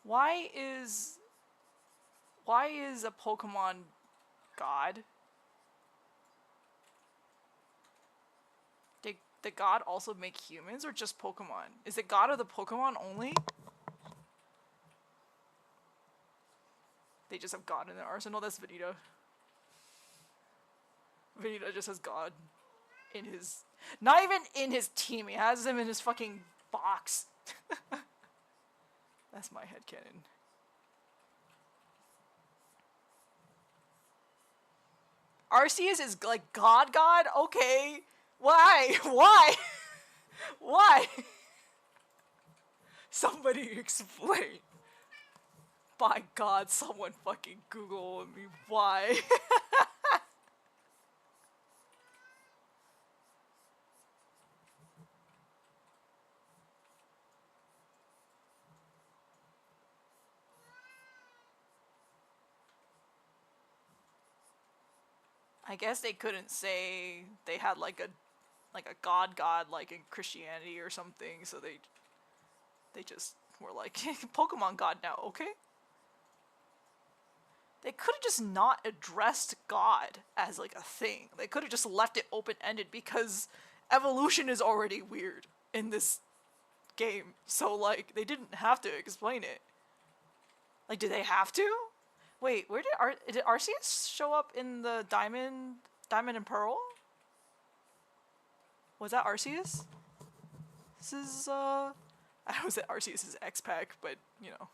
Why is a Pokemon God? Did the God also make humans or just Pokemon? Is it God of the Pokemon only? They just have God in their arsenal. That's Vegeta. Vegeta just has God in his... Not even in his team. He has him in his fucking box. That's my headcanon. Arceus is like God? Okay. Why? Why? Why? Somebody explain. By God, someone fucking Google me why. I guess they couldn't say they had like a god like in Christianity or something, so they just were like Pokemon God now, okay? They could have just not addressed God as like a thing. They could have just left it open ended because evolution is already weird in this game. So like they didn't have to explain it. Like, did they have to? Wait, where did Arceus show up in the Diamond and Pearl? Was that Arceus? This is I was at Arceus's X-Pack, but you know.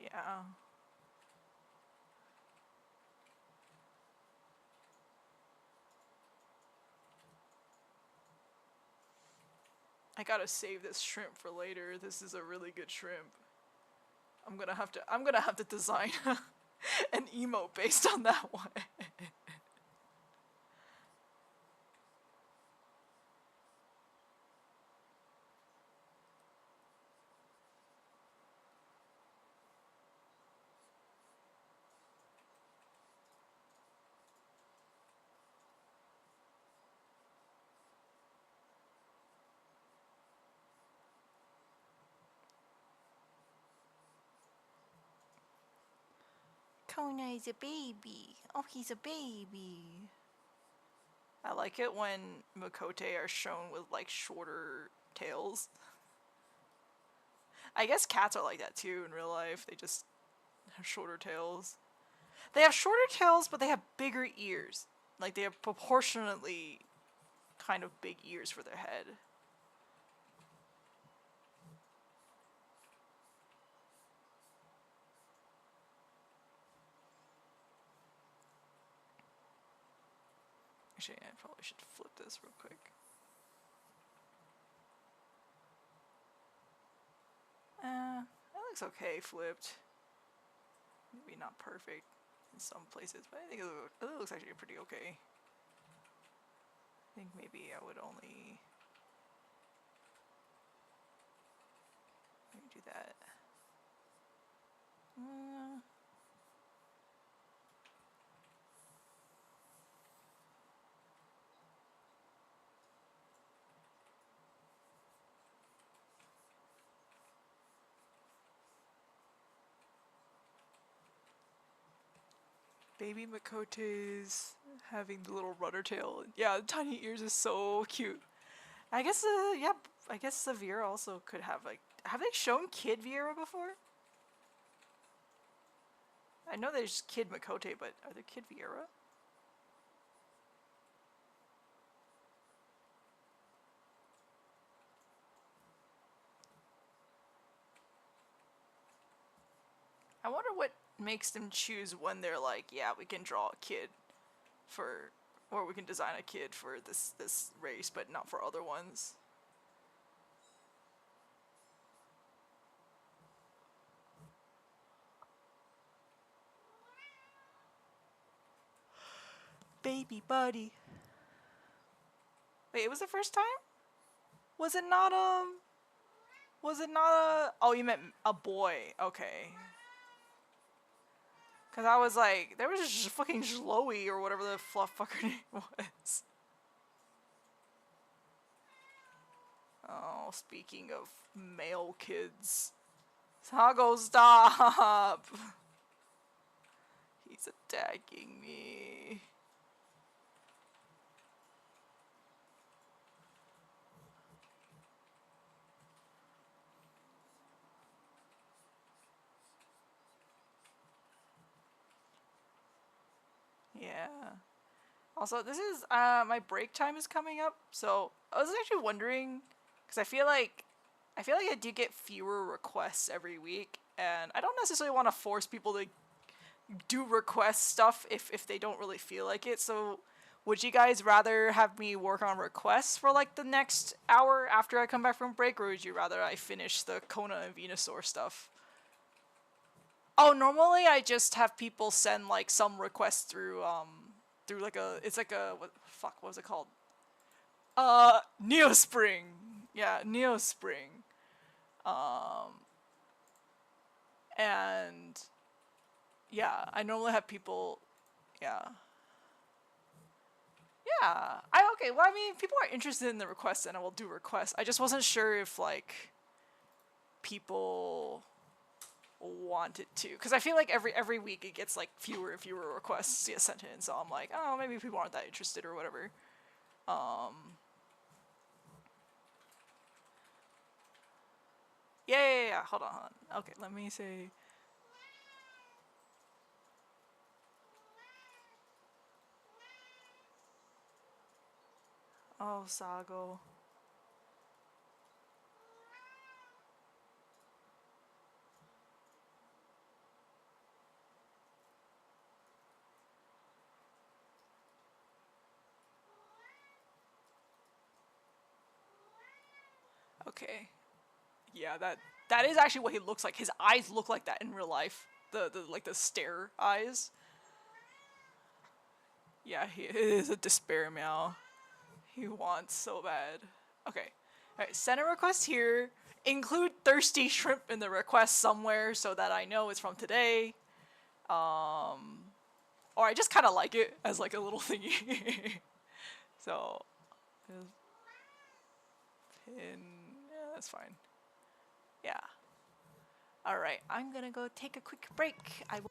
Yeah. I gotta save this shrimp for later. This is a really good shrimp. I'm gonna have to design an emote based on that one. Koana is a baby. Oh, he's a baby. I like it when Makote are shown with like shorter tails. I guess cats are like that too in real life. They just have shorter tails. They have shorter tails, but they have bigger ears. Like they have proportionately kind of big ears for their head. Actually, I probably should flip this real quick. That looks okay flipped. Maybe not perfect in some places, but I think it looks actually pretty okay. I think maybe I would only maybe do that. Baby Makote's having the little rudder tail. Yeah, the tiny ears is so cute. I guess yeah, I guess the Viera also could have like, have they shown Kid Viera before? I know there's Kid Makote, but are there Kid Viera? I wonder what makes them choose when they're like, yeah, we can draw a kid for, or we can design a kid for this race, but not for other ones. Baby buddy. Wait, it was the first time? Was it not was it not a, oh, you meant a boy. Okay. Cause I was like, there was just fucking Shlowy or whatever the fluff fucker name was. Oh, speaking of male kids. Sago, stop! He's attacking me. Yeah. Also, this is, my break time is coming up, so I was actually wondering, because I feel like I do get fewer requests every week, and I don't necessarily want to force people to do request stuff if they don't really feel like it, so would you guys rather have me work on requests for like the next hour after I come back from break, or would you rather I finish the Kona and Venusaur stuff? Oh, normally I just have people send like some requests through through like a, it's like a, what was it called? Neospring. Yeah, Neospring. And yeah, I normally have people. Yeah. Yeah. Okay. Well, I mean, people are interested in the requests, and I will do requests. I just wasn't sure if like people wanted to, because I feel like every week it gets like fewer and fewer requests get sent in. So I'm like, oh, maybe people aren't that interested or whatever. Yeah. Hold on. Okay, let me say. Oh, Sago. Okay. Yeah, that is actually what he looks like. His eyes look like that in real life. The like the stare eyes. Yeah, he is a despair meow. He wants so bad. Okay. Alright, send a request here. Include thirsty shrimp in the request somewhere so that I know it's from today. Or I just kinda like it as like a little thingy. So pin, yeah, that's fine. Yeah. Alright, I'm gonna go take a quick break. I will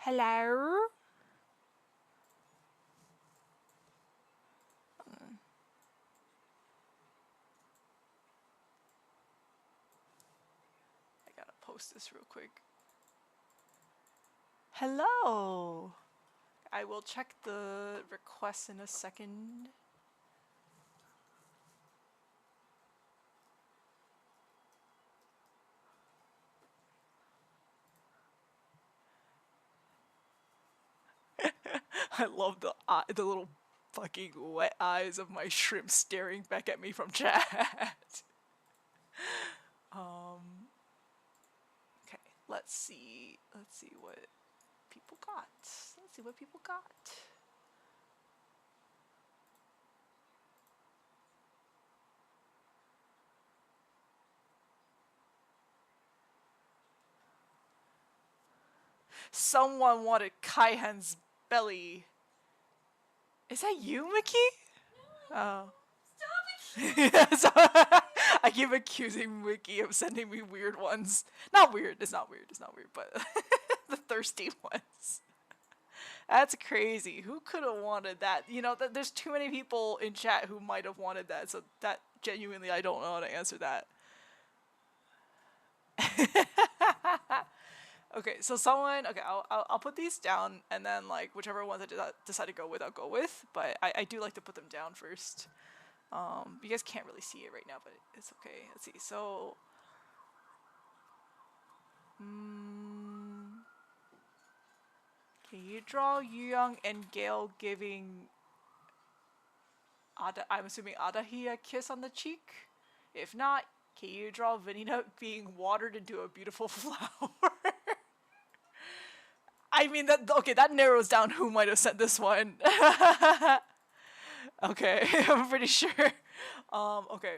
Hello? I gotta post this real quick. Hello! I will check the requests in a second. I love the little fucking wet eyes of my shrimp staring back at me from chat. Okay, let's see what people got. Let's see what people got. Someone wanted Kaihan's belly. Is that you, Mickey? Oh. So, I keep accusing Mickey of sending me weird ones. Not weird, it's not weird, but the thirsty ones. That's crazy. Who could have wanted that? You know, there's too many people in chat who might have wanted that, so that genuinely I don't know how to answer that. Okay, so okay, I'll put these down, and then like whichever ones I decide to go with, I'll go with. But I do like to put them down first. You guys can't really see it right now, but it's okay. Let's see. So, can you draw Young and Gale giving I'm assuming Adahi a kiss on the cheek? If not, can you draw Vanina being watered into a beautiful flower? I mean, that narrows down who might have sent this one. Okay, I'm pretty sure. Okay.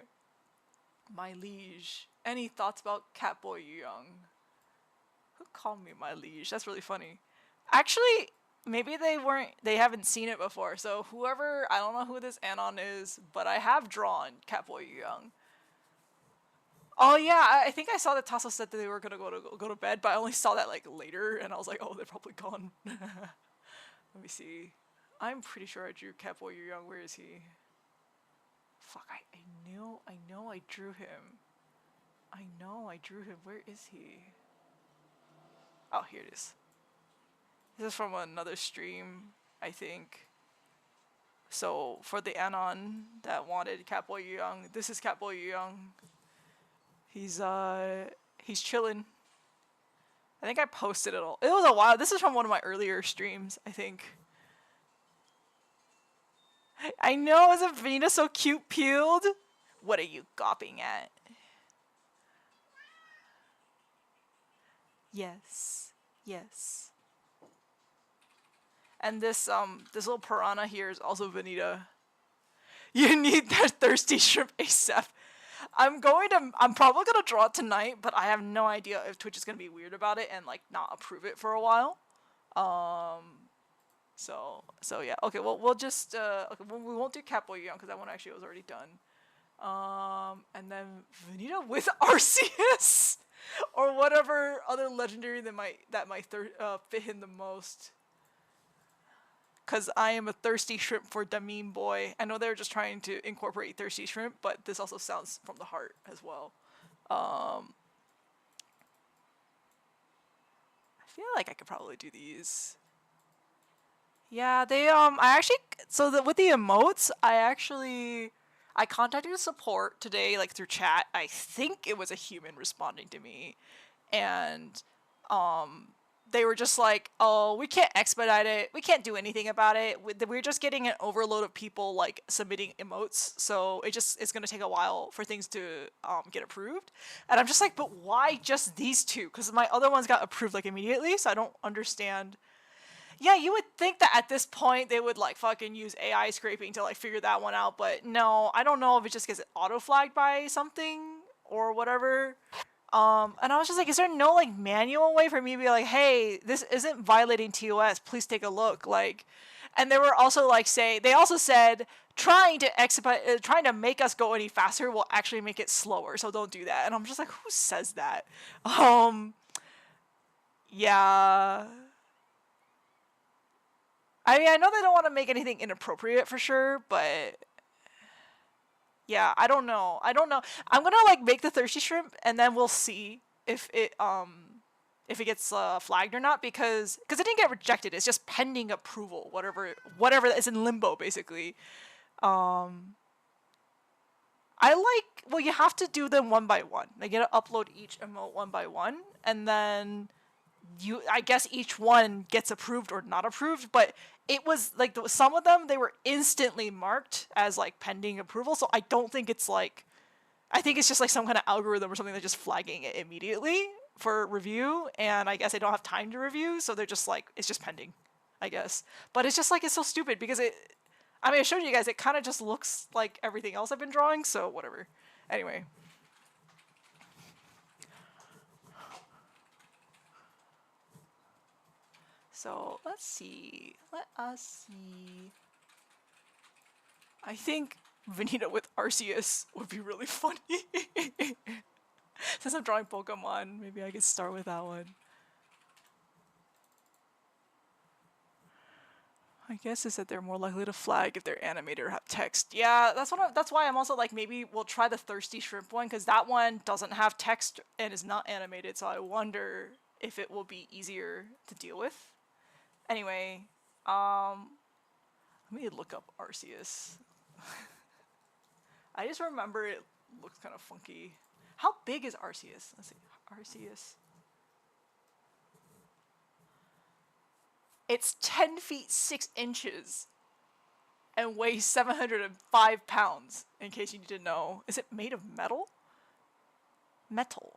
My liege. Any thoughts about Catboy Young? Who called me my liege? That's really funny. Actually, maybe they haven't seen it before, so whoever, I don't know who this Anon is, but I have drawn Catboy Young. Oh yeah, I think I saw that Tasso said that they were gonna go to bed, but I only saw that like later, and I was like, oh, they're probably gone. Let me see. I'm pretty sure I drew Catboy Young. Where is he? Fuck, I know I drew him. I know I drew him. Where is he? Oh, here it is. This is from another stream, I think. So for the Anon that wanted Catboy Young, this is Catboy Young. He's chilling. I think I posted it all. It was a while. This is from one of my earlier streams, I think. I know, isn't Vanina so cute peeled? What are you gawping at? Yes. Yes. And this little piranha here is also Vanita. You need that thirsty shrimp ASAP. I'm probably gonna draw it tonight, but I have no idea if Twitch is gonna be weird about it and like not approve it for a while. So yeah. Okay, well we'll just okay, we won't do Catboy Young because that one actually was already done. And then Vanita with Arceus or whatever other legendary that might fit him the most. Because I am a thirsty shrimp for Dameen Boy. I know they're just trying to incorporate thirsty shrimp, but this also sounds from the heart as well. I feel like I could probably do these. Yeah, they with the emotes, I contacted support today, like through chat. I think it was a human responding to me, and they were just like, oh, we can't expedite it. We can't do anything about it. We're just getting an overload of people like submitting emotes. So it's going to take a while for things to get approved. And I'm just like, but why just these two? Because my other ones got approved like immediately. So I don't understand. Yeah, you would think that at this point they would like fucking use AI scraping to like figure that one out. But no, I don't know if it just gets auto flagged by something or whatever. And I was just like, is there no like manual way for me to be like, hey, this isn't violating TOS, please take a look, like. And they were also like they also said trying to make us go any faster will actually make it slower, so don't do that. And I'm just like, who says that? Yeah. I mean, I know they don't want to make anything inappropriate for sure, but yeah, I don't know. I don't know. I'm gonna like make the thirsty shrimp, and then we'll see if it gets flagged or not, because it didn't get rejected. It's just pending approval, whatever is in limbo basically. I like, well, you have to do them one by one. Like, you gotta upload each emote one by one, and then I guess each one gets approved or not approved. But it was like some of them, they were instantly marked as like pending approval. So I don't think it's like, I think it's just like some kind of algorithm or something that's just flagging it immediately for review. And I guess they don't have time to review, so they're just like, it's just pending, I guess. But it's just like, it's so stupid because I mean, I showed you guys, it kind of just looks like everything else I've been drawing, so whatever. Anyway. So, let's see. Let us see. I think Vanita with Arceus would be really funny. Since I'm drawing Pokemon, maybe I could start with that one. I guess is that they're more likely to flag if they're animated or have text. Yeah, that's why I'm also like, maybe we'll try the thirsty shrimp one, because that one doesn't have text and is not animated, so I wonder if it will be easier to deal with. Anyway, let me look up Arceus. I just remember it looks kind of funky. How big is Arceus? Let's see, Arceus. It's 10 feet 6 inches and weighs 705 pounds, in case you need to know. Is it made of metal? Metal.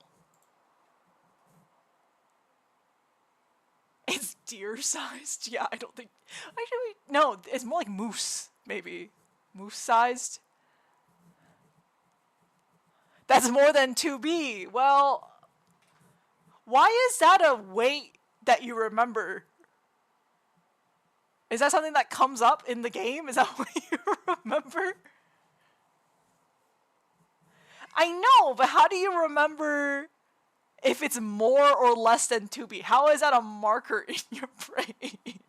It's deer-sized? Yeah, I don't think... Actually, no, it's more like moose, maybe. Moose-sized? That's more than 2B. Well, why is that a weight that you remember? Is that something that comes up in the game? Is that what you remember? I know, but how do you remember if it's more or less than 2B? How is that a marker in your brain?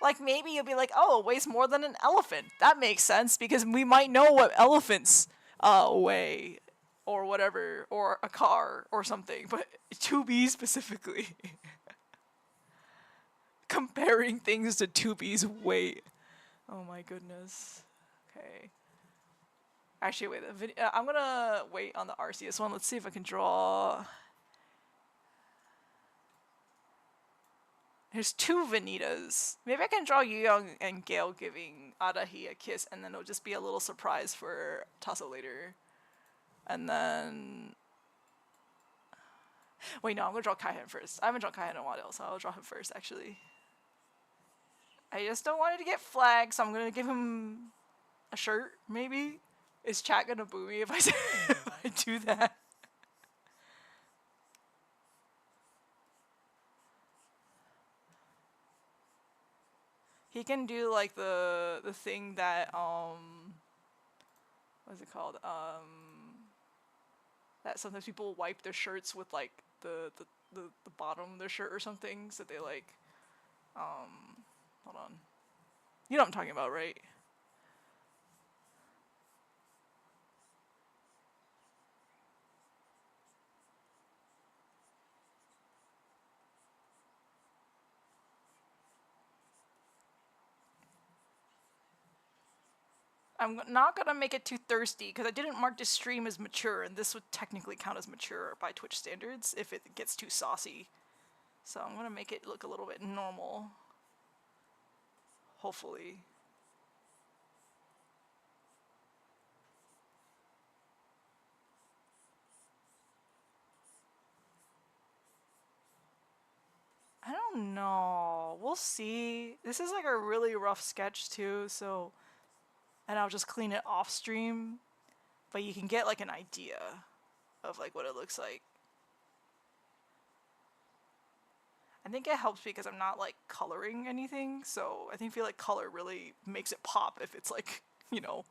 Like, maybe you'll be like, oh, it weighs more than an elephant. That makes sense, because we might know what elephants weigh, or whatever, or a car, or something, but 2B specifically. Comparing things to 2B's weight. Oh my goodness. Okay. Actually, wait, I'm gonna wait on the Arceus one. Let's see if I can draw... There's 2 Vanitas. Maybe I can draw Young and Gale giving Adahi a kiss, and then it'll just be a little surprise for Tasso later. And then... Wait, no, I'm gonna draw Kaihan first. I haven't drawn Kaihan in a while, so I'll draw him first, actually. I just don't want it to get flagged, so I'm gonna give him a shirt, maybe? Is chat gonna boo me if I, if I do that? He can do like the thing that what's it called? That sometimes people wipe their shirts with like the bottom of their shirt or something, so they like hold on. You know what I'm talking about, right? I'm not gonna make it too thirsty because I didn't mark this stream as mature, and this would technically count as mature by Twitch standards if it gets too saucy. So I'm gonna make it look a little bit normal. Hopefully. I don't know. We'll see. This is like a really rough sketch too, so... And I'll just clean it off stream. But you can get like an idea of like what it looks like. I think it helps because I'm not like coloring anything, so I feel like color really makes it pop if it's like, you know.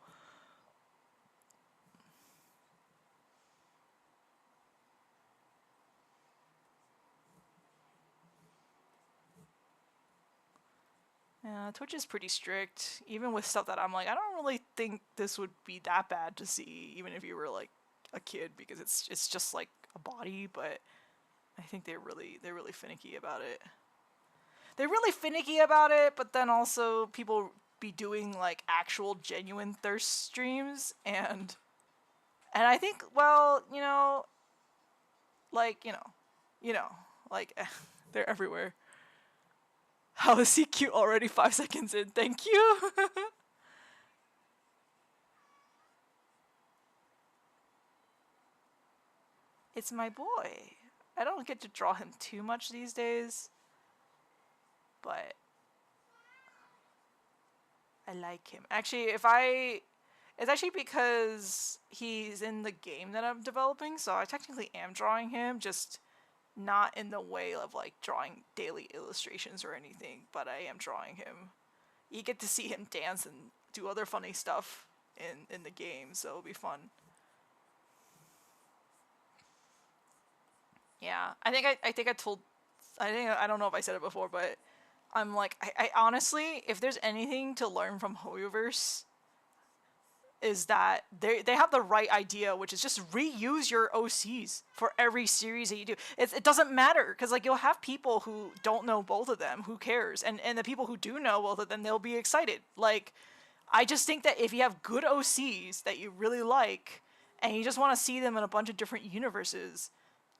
Yeah, Twitch is pretty strict, even with stuff that I'm like, I don't really think this would be that bad to see, even if you were like a kid, because it's just like a body. But I think they're really finicky about it. They're really finicky about it, but then also people be doing like actual genuine thirst streams, and I think, well, like like they're everywhere. How is he cute already? 5 seconds in. Thank you. It's my boy. I don't get to draw him too much these days, but I like him. Actually, it's actually because he's in the game that I'm developing, so I technically am drawing him, just not in the way of like drawing daily illustrations or anything, but I am drawing him. You get to see him dance and do other funny stuff in the game, so it'll be fun. Yeah, I don't know if I said it before, but I'm like, I honestly, if there's anything to learn from Hoyoverse, is that they have the right idea, which is just reuse your OCs for every series that you do. It doesn't matter, because like you'll have people who don't know both of them. Who cares? And the people who do know both of them, they'll be excited. Like, I just think that if you have good OCs that you really like, and you just want to see them in a bunch of different universes,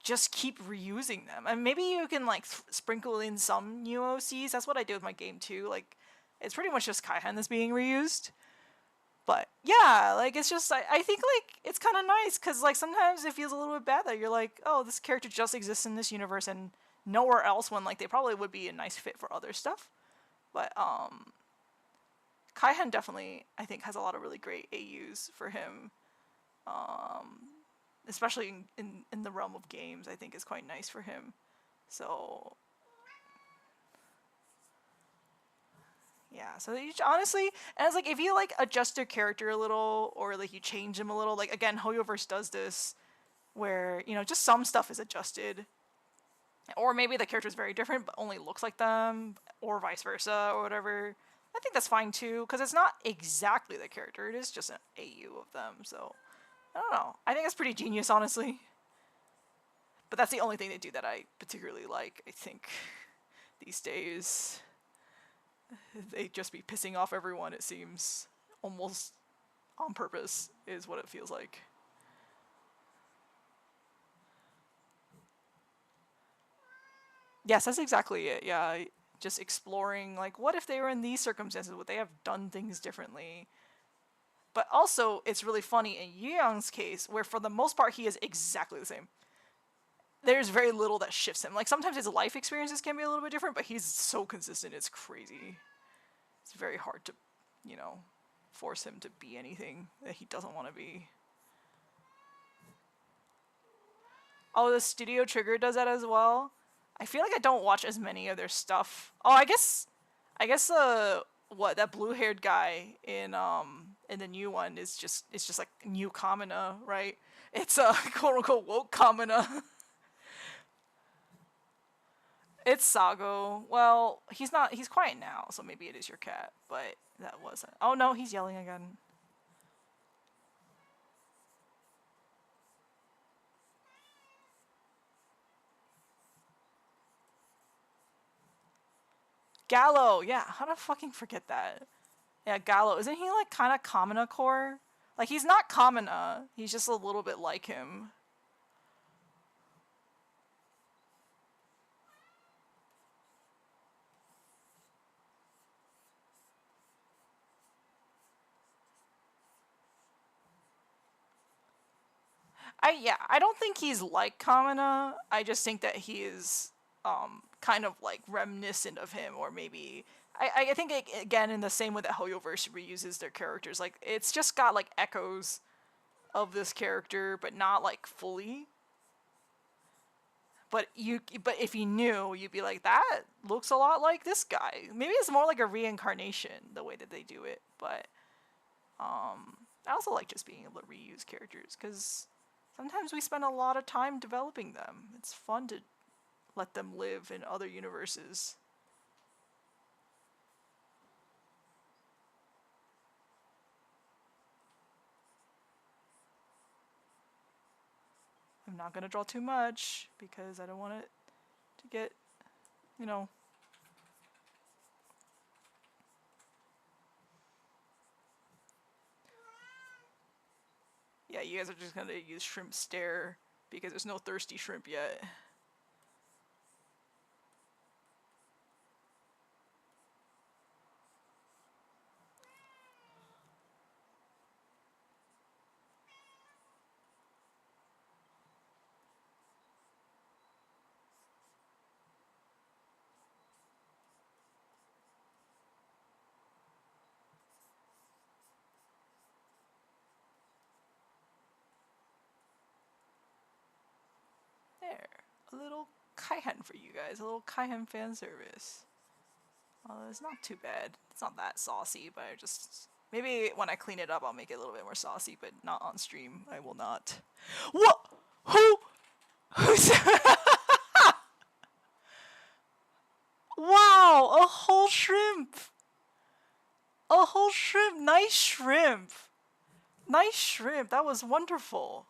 just keep reusing them. And maybe you can like sprinkle in some new OCs. That's what I did with my game too. Like, it's pretty much just Kaihan that's being reused. But yeah, like it's just I think like it's kind of nice, because like sometimes it feels a little bit bad that you're like, oh, this character just exists in this universe and nowhere else, when like they probably would be a nice fit for other stuff. But Kaihan definitely, I think, has a lot of really great AUs for him. Especially in the realm of games, I think is quite nice for him. So yeah, so you honestly, and it's like if you like adjust your character a little, or like you change him a little, like again, Hoyoverse does this, where just some stuff is adjusted, or maybe the character is very different but only looks like them, or vice versa, or whatever. I think that's fine too, because it's not exactly the character; it is just an AU of them. So I don't know. I think it's pretty genius, honestly. But that's the only thing they do that I particularly like. I think these days they just be pissing off everyone, it seems. Almost on purpose, is what it feels like. Yes, that's exactly it. Yeah, just exploring, like, what if they were in these circumstances? Would they have done things differently? But also, it's really funny in Young's case, where for the most part he is exactly the same. There's very little that shifts him. Like, sometimes his life experiences can be a little bit different, but he's so consistent, it's crazy. It's very hard to, force him to be anything that he doesn't want to be. Oh, the Studio Trigger does that as well. I feel like I don't watch as many of their stuff. Oh, I guess what, that blue-haired guy in the new one is just, it's just like new Kamina, right? It's a quote unquote woke Kamina. It's Sago. Well, he's quiet now, so maybe it is your cat, but that wasn't. Oh no, he's yelling again. Gallo, yeah, how to fucking forget that? Yeah, Gallo. Isn't he like kind of Kamina core? Like, he's not Kamina, he's just a little bit like him. I don't think he's like Kamina. I just think that he is kind of like reminiscent of him, or maybe I think again, in the same way that Hoyoverse reuses their characters, like it's just got like echoes of this character, but not like fully. But if you knew, you'd be like, that looks a lot like this guy. Maybe it's more like a reincarnation the way that they do it. But I also like just being able to reuse characters, because sometimes we spend a lot of time developing them. It's fun to let them live in other universes. I'm not gonna draw too much because I don't want it to get, you know. Yeah, you guys are just gonna use shrimp stare because there's no thirsty shrimp yet. There, a little Kaihan for you guys, a little Kaihan fan service. Well, it's not too bad. It's not that saucy, but I just... Maybe when I clean it up, I'll make it a little bit more saucy, but not on stream. I will not. What? Who? Who's... Wow! A whole shrimp! A whole shrimp! Nice shrimp! Nice shrimp! That was wonderful!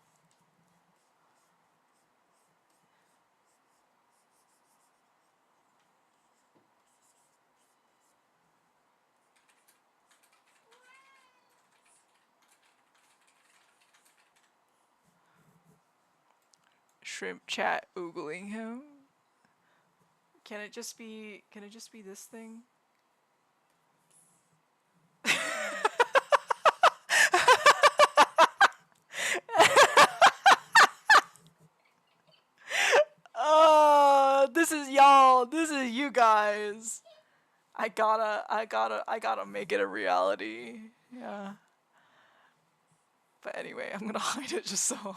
Shrimp chat oogling him. Can it just be this thing? This is y'all. This is you guys. I gotta make it a reality. Yeah. But anyway, I'm gonna hide it just so.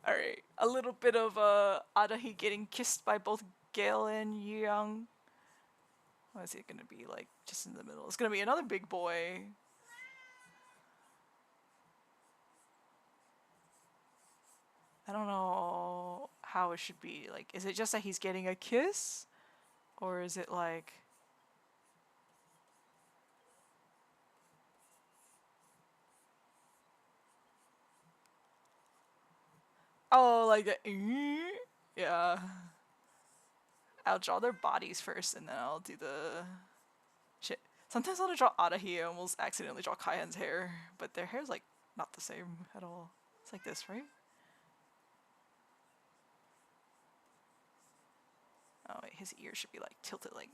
Alright. A little bit of Adahi getting kissed by both Gale and Young. What is it gonna be like just in the middle? It's gonna be another big boy. I don't know how it should be. Like, is it just that he's getting a kiss? Or is it like... Oh, like a... Yeah. I'll draw their bodies first and then I'll do the... Shit. Sometimes I'll draw Adahi and almost accidentally draw Kaihan's hair. But their hair's like not the same at all. It's like this, right? Oh wait, his ear should be like tilted like...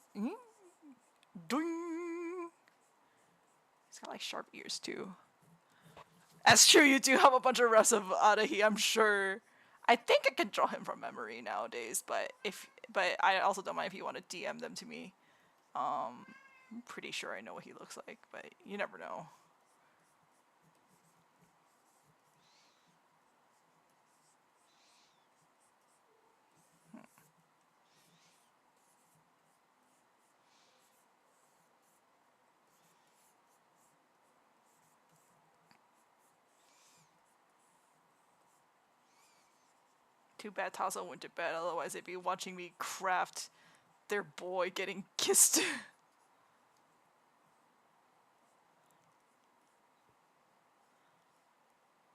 Doing. He's got like sharp ears too. That's true, you do have a bunch of refs of Adahi, I'm sure. I think I can draw him from memory nowadays, but I also don't mind if you want to DM them to me. I'm pretty sure I know what he looks like, but you never know. Too bad Tasso went to bed, otherwise they'd be watching me craft their boy getting kissed.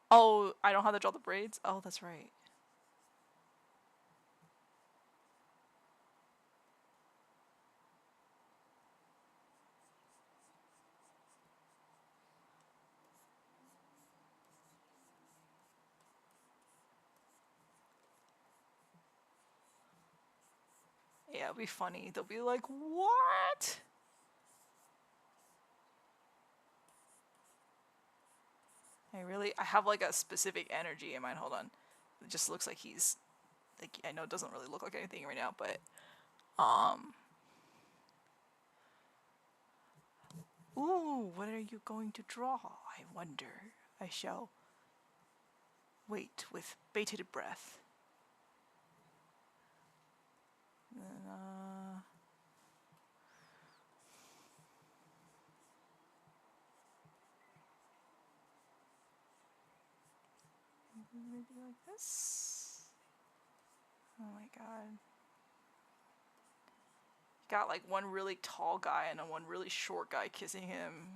Oh, I don't have to draw the braids? Oh, that's right. Yeah, it'll be funny. They'll be like, what? I have like a specific energy in mind. Hold on. It just looks like he's, like, I know it doesn't really look like anything right now, but, ooh, what are you going to draw? I wonder. I shall wait with bated breath. Maybe like this. Oh my god. Got like one really tall guy and one really short guy kissing him.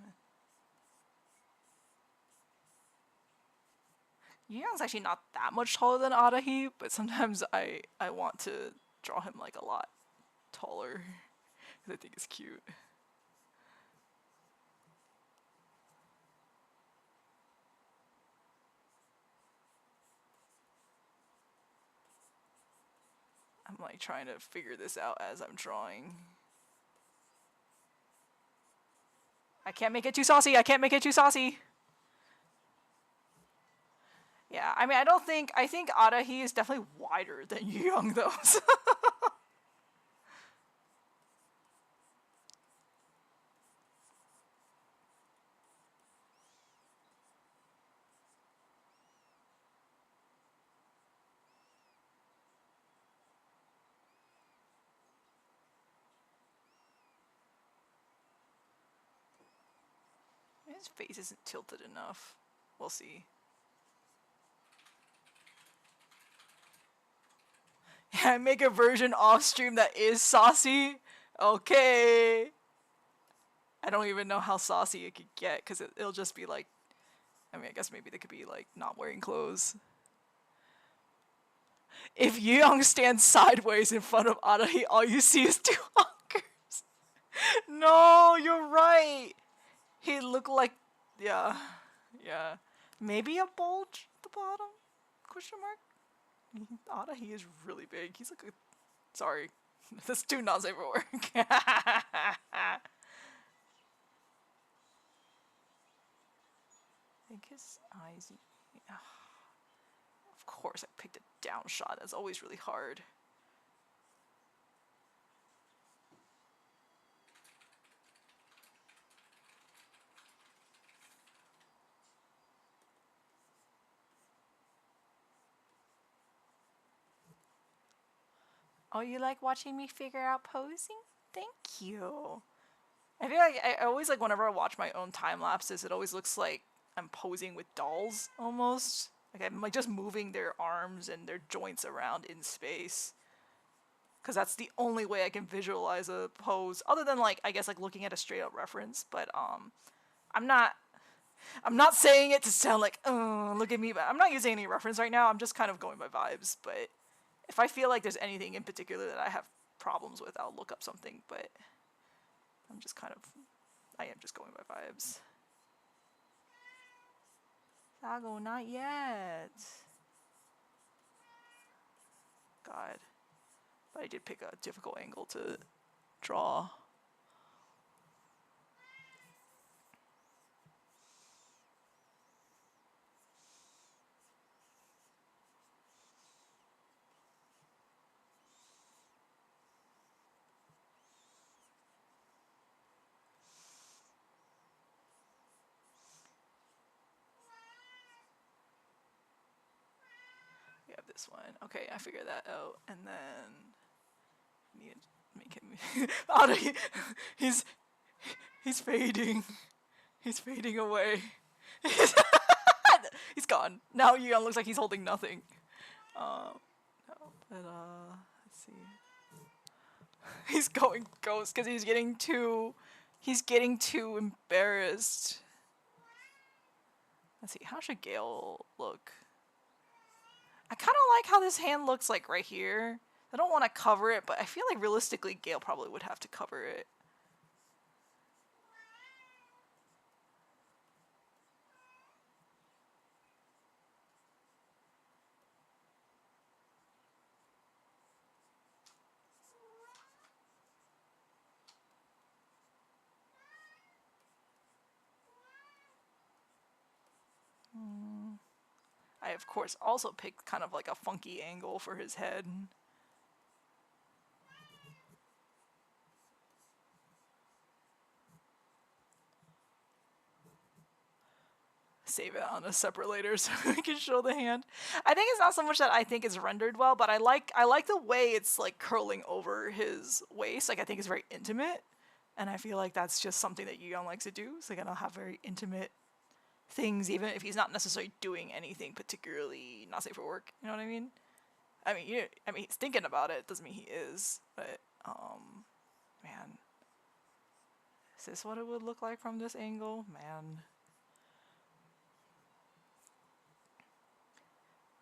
Yuyan's actually not that much taller than Adahi, but sometimes I want to draw him like a lot taller because I think it's cute. I'm like trying to figure this out as I'm drawing. I can't make it too saucy. I can't make it too saucy. Yeah, I mean, I think Adahi is definitely wider than Yuyang though. So his face isn't tilted enough. We'll see. Yeah, I make a version off stream that is saucy. Okay. I don't even know how saucy it could get because it'll just be like, I mean, I guess maybe they could be like not wearing clothes. If Young stands sideways in front of Adahi, all you see is two honkers. No, you're right. He looked like, yeah, yeah. Maybe a bulge at the bottom? Question mark? Adahi is really big. He's like a, sorry. That's too not safe for work. I think his eyes. Of course, I picked a down shot. That's always really hard. Oh, you like watching me figure out posing? Thank you. I feel like I always like whenever I watch my own time lapses, it always looks like I'm posing with dolls almost. Like I'm like just moving their arms and their joints around in space. Cause that's the only way I can visualize a pose, other than like I guess like looking at a straight up reference. But I'm not I'm not saying it to sound like oh look at me, but I'm not using any reference right now. I'm just kind of going by vibes. But if I feel like there's anything in particular that I have problems with, I'll look up something. But I'm just kind of I am just going by vibes. Sago, not yet. God. But I did pick a difficult angle to draw. We have this one. Okay, I figured that out. And then I need to make him out of he's fading. He's fading away. He's gone. Now Yuan looks like he's holding nothing. No, but let's see. He's going ghost because he's getting too embarrassed. Let's see, how should Gale look? I kind of like how this hand looks like right here. I don't want to cover it, but I feel like realistically Gale probably would have to cover it. I, of course, also picked kind of like a funky angle for his head. Save it on a separate later so we can show the hand. I think it's not so much that I think it's rendered well, but I like the way it's like curling over his waist. Like I think it's very intimate, and I feel like that's just something that Yuyeon likes to do. So gonna have very intimate things, even if he's not necessarily doing anything particularly not safe for work. You know what I mean? I mean, he's thinking about it. Doesn't mean he is. But man, is this what it would look like from this angle? Man.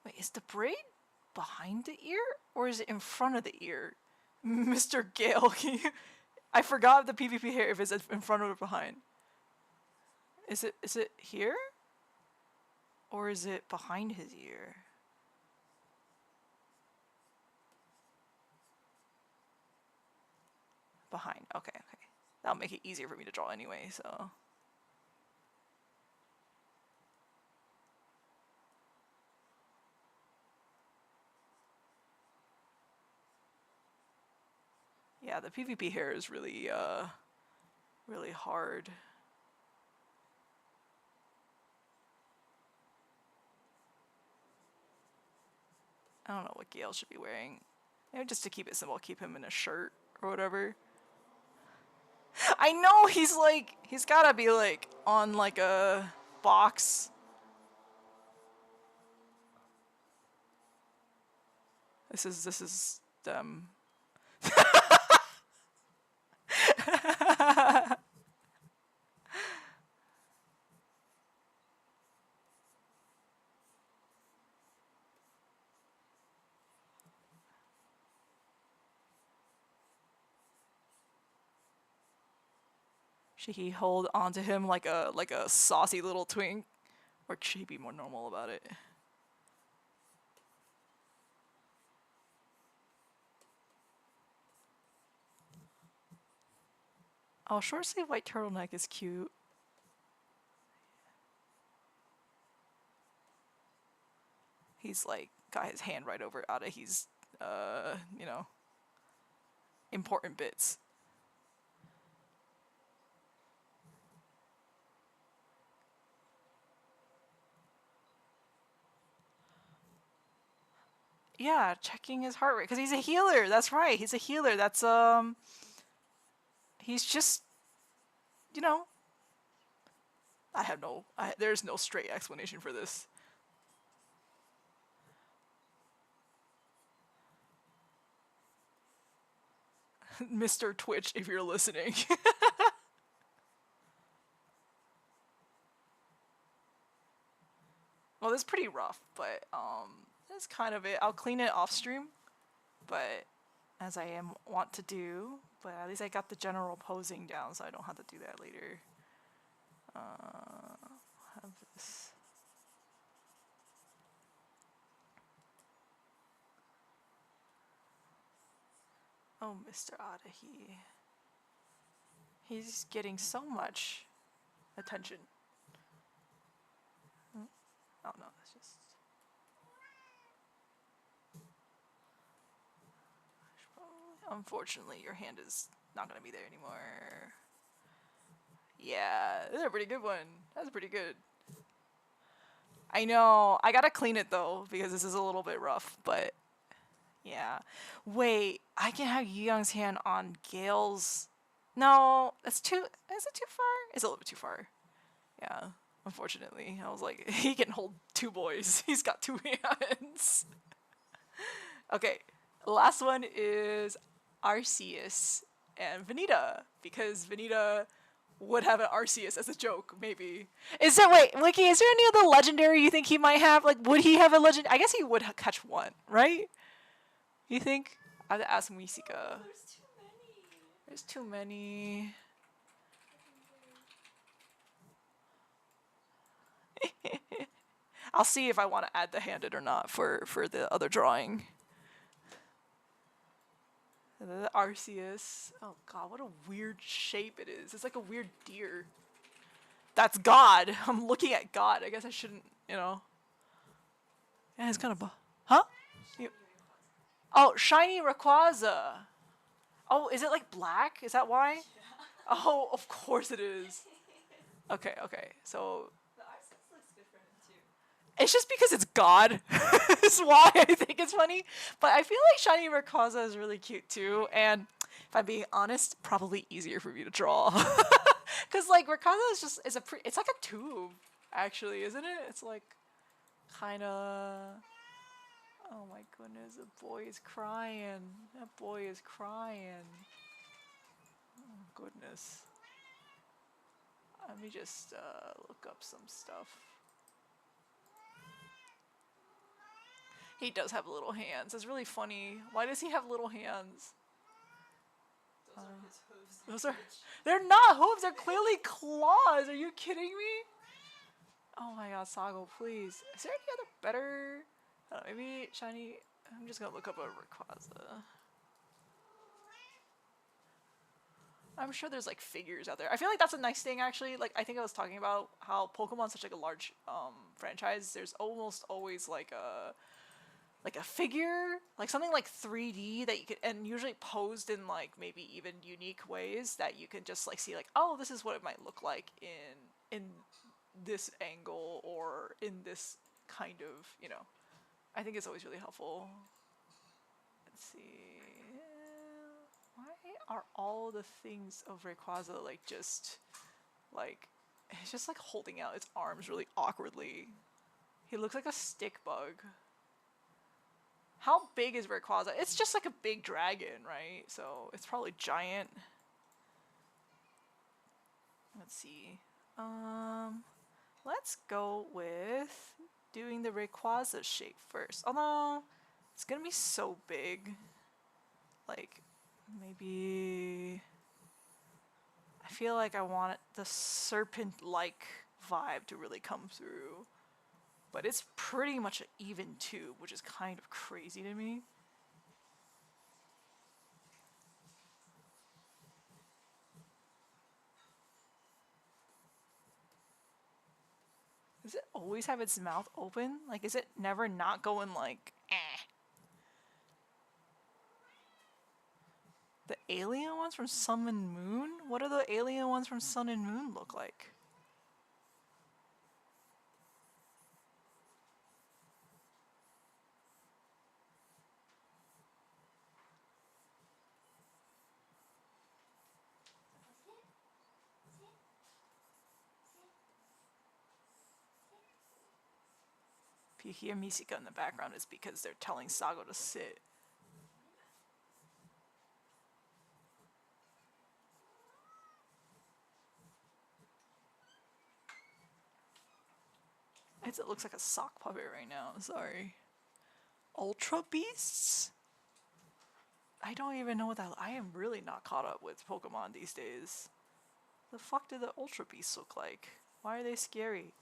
Wait, is the braid behind the ear or is it in front of the ear? Mr. Gale, can you... I forgot the PvP hair if it's in front or behind. Is it here? Or is it behind his ear? Behind. Okay, okay. That'll make it easier for me to draw anyway, so... Yeah, the PvP hair is really, really hard. I don't know what Gale should be wearing. Maybe just to keep it simple, keep him in a shirt or whatever. I know he's gotta be like on like a box. This is them. Should he hold onto him like a saucy little twink, or should he be more normal about it? Oh, short sleeve white turtleneck is cute. He's like got his hand right over Adahi's, you know, important bits. Yeah, checking his heart rate because he's a healer. That's right. He's a healer. That's he's just, you know. There's no straight explanation for this. Mr. Twitch, if you're listening. Well, this is pretty rough, but that's kind of it. I'll clean it off stream, but as I want to do, but at least I got the general posing down, so I don't have to do that later. Have this. Oh, Mr. Adahi. He's getting so much attention. Oh no, that's just... Unfortunately, your hand is not gonna be there anymore. Yeah, this is a pretty good one. That's pretty good. I know. I gotta clean it though, because this is a little bit rough, but... Yeah. Wait, I can have Young's hand on Gale's... No, that's too... Is it too far? It's a little bit too far. Yeah, unfortunately. I was like, he can hold two boys. He's got two hands. Okay, last one is Arceus and Vanita, because Vanita would have an Arceus as a joke, maybe. Is there... Wait, Wiki, is there any other legendary you think he might have? Like, would he have a legend? I guess he would catch one, right? You think? I have to ask Misika. There's too many. There's too many. I'll see if I want to add the handed or not for the other drawing. And then the Arceus. Oh god, what a weird shape it is. It's like a weird deer. That's God. I'm looking at God. I guess I shouldn't, you know. Yeah, it's kind of... Huh? Oh, shiny Rayquaza. Oh, is it like black? Is that why? Yeah. Oh, of course it is. Okay, okay. So The Arceus looks good for him too. it's just because it's God. That's why I think it's funny. But I feel like shiny Rayquaza is really cute too. And if I'm being honest, probably easier for me to draw. Cause like Rayquaza is just it's like a tube, actually, isn't it? It's like kinda... Oh my goodness, that boy is crying. That boy is crying. Oh goodness. Let me just look up some stuff. He does have little hands. It's really funny. Why does he have little hands? Those are his hooves. Those are... They're not hooves. They're clearly claws. Are you kidding me? Oh my god, Sago, please. Is there any other better... I don't know, maybe shiny... I'm just gonna look up a Rayquaza. I'm sure there's like figures out there. I feel like that's a nice thing actually. Like I think I was talking about how Pokemon's such like a large franchise. There's almost always like a figure, like something like 3D that you could, and usually posed in like maybe even unique ways that you can just like see like, oh, this is what it might look like in this angle or in this kind of, you know. I think it's always really helpful. Let's see. Why are all the things of Rayquaza like just like it's just like holding out its arms really awkwardly? He looks like a stick bug. How big is Rayquaza? It's just like a big dragon, right? So it's probably giant. Let's see. Let's go with doing the Rayquaza shape first. Although it's gonna be so big. Like maybe I feel like I want the serpent-like vibe to really come through. But it's pretty much an even tube, which is kind of crazy to me. Does it always have its mouth open? Like, is it never not going like, eh? The alien ones from Sun and Moon? What do the alien ones from Sun and Moon look like? If you hear Misika in the background, it's because they're telling Sago to sit. It looks like a sock puppet right now, sorry. Ultra Beasts? I don't even know what that... I am really not caught up with Pokemon these days. The fuck do the Ultra Beasts look like? Why are they scary?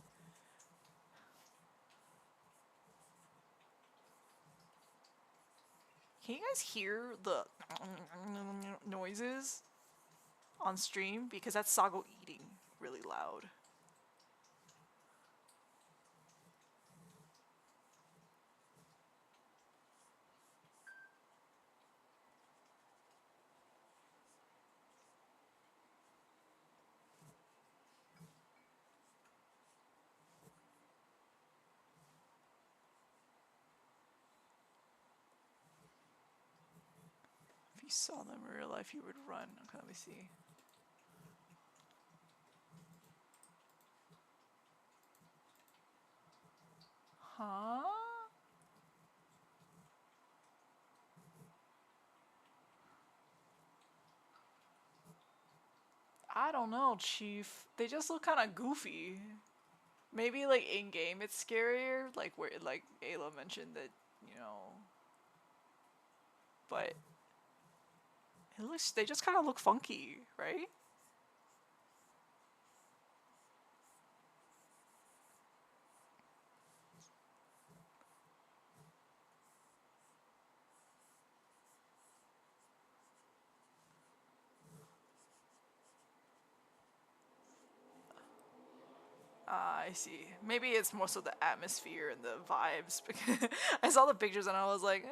Can you guys hear the noises on stream? Because that's Sago eating really loud. If you saw them in real life, you would run. Okay, let me see. Huh? I don't know, Chief. They just look kind of goofy. Maybe like in game it's scarier, like where like Ayla mentioned that, you know. But it looks, they just kind of look funky, right? I see. Maybe it's more so the atmosphere and the vibes. Because I saw the pictures and I was like,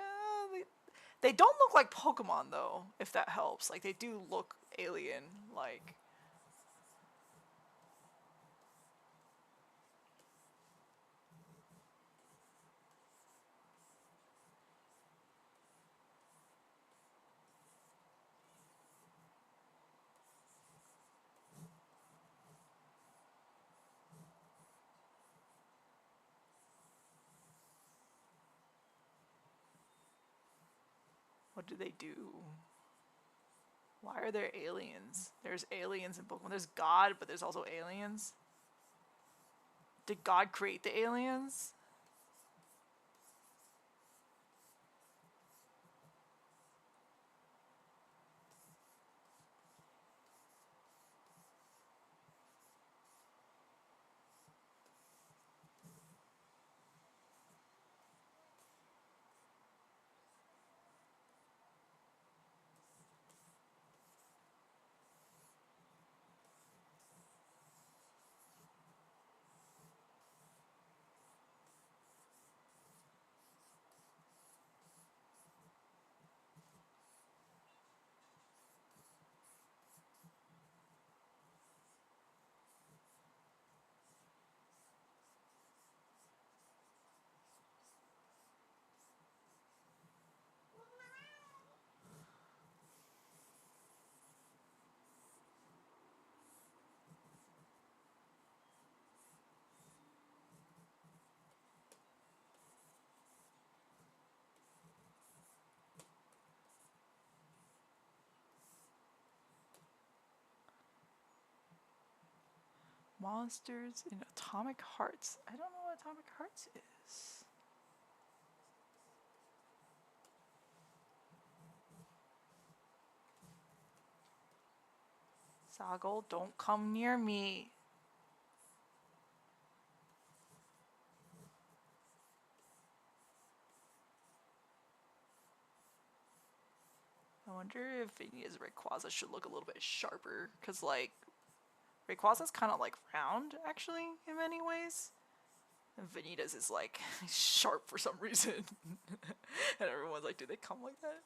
they don't look like Pokemon though, if that helps. Like they do look alien like. What do they do? Why are there aliens? There's aliens in Pokemon. There's God, but there's also aliens. Did God create the aliens? Monsters in Atomic Hearts. I don't know what Atomic Hearts is. Soggle, don't come near me. I wonder if Vania's Rayquaza should look a little bit sharper, because, like, Rayquaza's kind of, like, round, actually, in many ways. And Vanitas is, like, sharp for some reason. And everyone's like, do they come like that?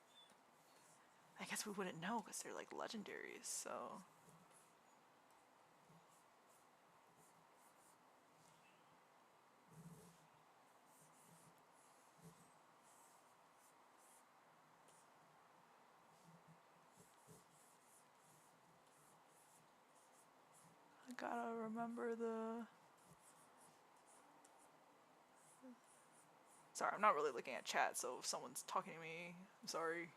I guess we wouldn't know, because they're, like, legendaries, so... I gotta remember the... Sorry, I'm not really looking at chat, so if someone's talking to me, I'm sorry.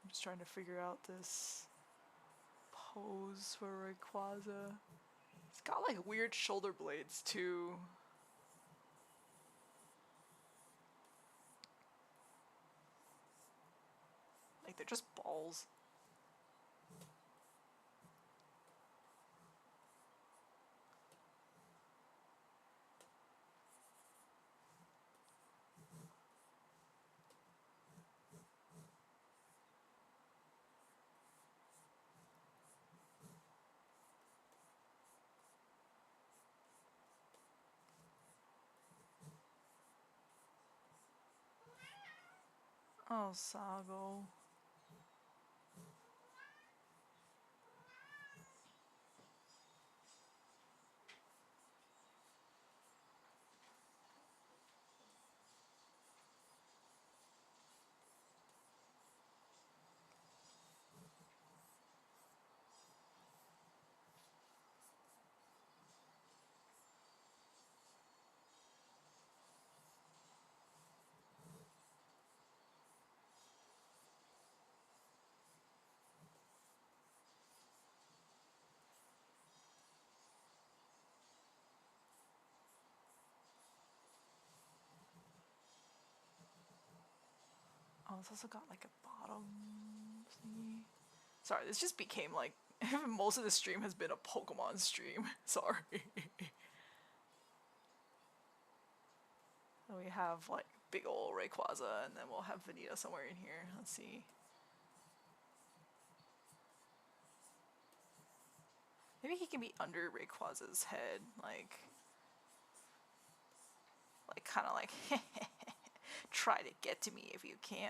I'm just trying to figure out this pose for Rayquaza. It's got like weird shoulder blades too. Like they're just balls. Oh, Sago. Oh, it's also got like a bottom thingy. Sorry, this just became like most of the stream has been a Pokemon stream. Sorry. And we have like big ol' Rayquaza, and then we'll have Vanita somewhere in here. Let's see. Maybe he can be under Rayquaza's head, like kind of like try to get to me if you can.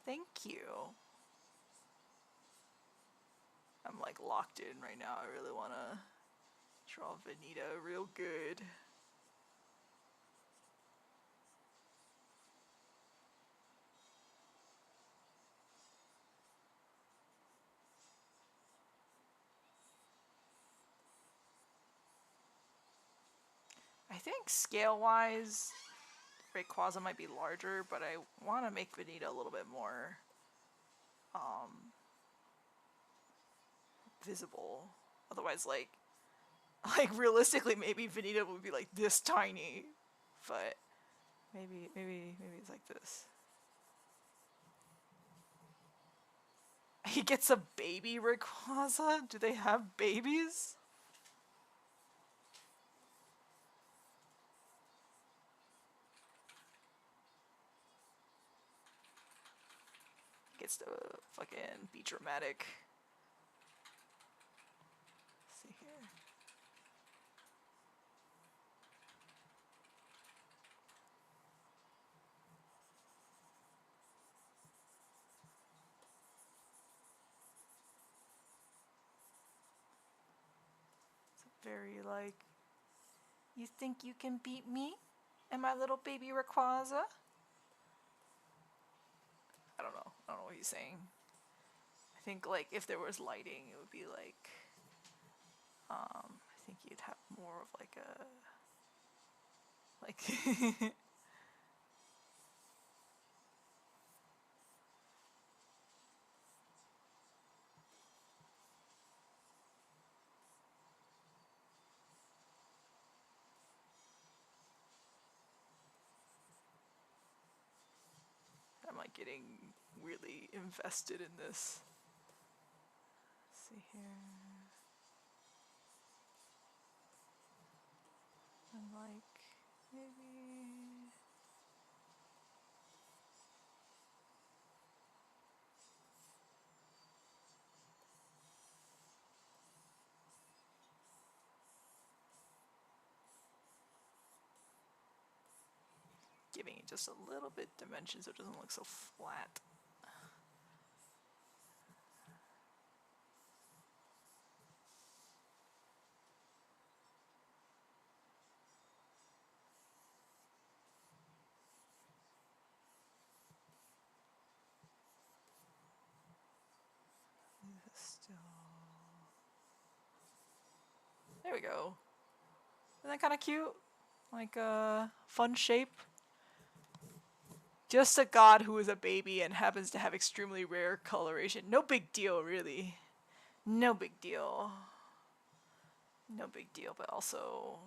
Thank you. I'm like locked in right now. I really want to draw Vanita real good. I think scale-wise, Rayquaza might be larger, but I want to make Vanita a little bit more visible. Otherwise, like realistically, maybe Vanita would be like this tiny, but maybe it's like this. He gets a baby Rayquaza? Do they have babies? Gets to fucking be dramatic. Let's see here. It's very like, you think you can beat me and my little baby Rayquaza? what he's saying. I think like if there was lighting, it would be like, I think you'd have more of like a, like, I'm like getting really invested in this. Let's see here. I'm like, maybe. Giving it just a little bit dimension so it doesn't look so flat. Still. There we go. Isn't that kind of cute? Like a fun shape. Just a god who is a baby and happens to have extremely rare coloration. No big deal, really. No big deal. No big deal, but also...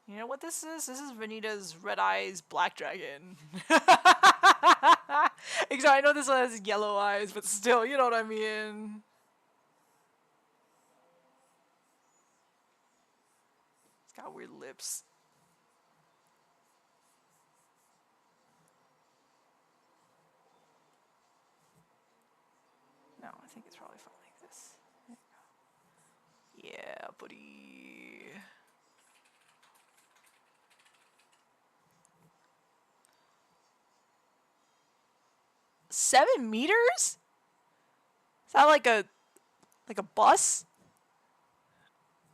You know what this is? This is Vanita's Red Eyes Black Dragon. Exactly, I know this one has yellow eyes, but still, you know what I mean. It's got weird lips. No, I think it's probably fine like this. Yeah, buddy. $7 meters? Is that like a bus?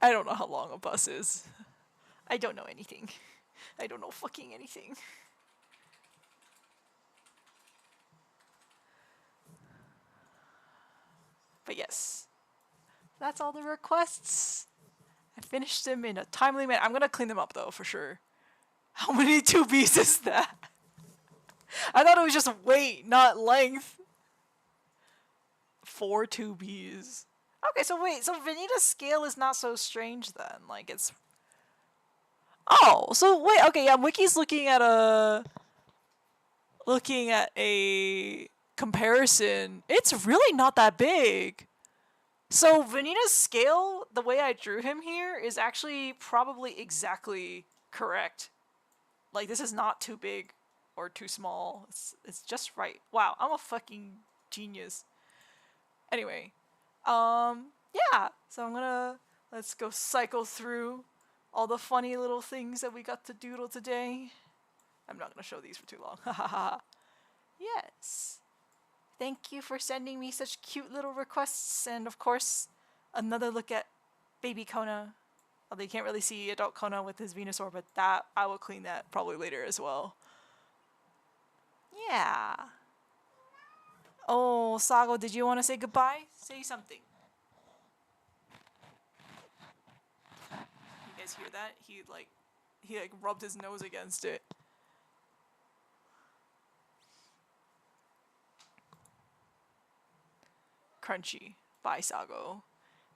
I don't know how long a bus is. I don't know anything. I don't know fucking anything. But yes, that's all the requests. I finished them in a timely manner. I'm gonna clean them up though, for sure. How many 2Bs is that? I thought it was just weight, not length. 4 2Bs. Okay, so wait, so Vanita's scale is not so strange then. Like, it's... Oh, so wait, okay, yeah, Wiki's looking at a comparison. It's really not that big. So Vanita's scale, the way I drew him here, is actually probably exactly correct. Like, this is not too big or too small. It's just right. Wow, I'm a fucking genius. Anyway, yeah. So let's go cycle through all the funny little things that we got to doodle today. I'm not gonna show these for too long. Hahaha. Yes. Thank you for sending me such cute little requests, and of course, another look at baby Koana. Although you can't really see adult Koana with his Venusaur, but that I will clean that probably later as well. Yeah. Oh, Sago, did you want to say goodbye? Say something. You guys hear that? He rubbed his nose against it. Crunchy. Bye, Sago.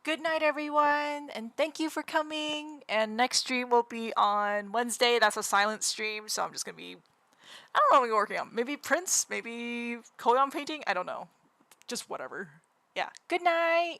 Good night, everyone, and thank you for coming. And next stream will be on Wednesday. That's a silent stream, so I'm just gonna be... I don't know what I'm working on. Maybe prints? Maybe Koyan painting? I don't know. Just whatever. Yeah. Good night!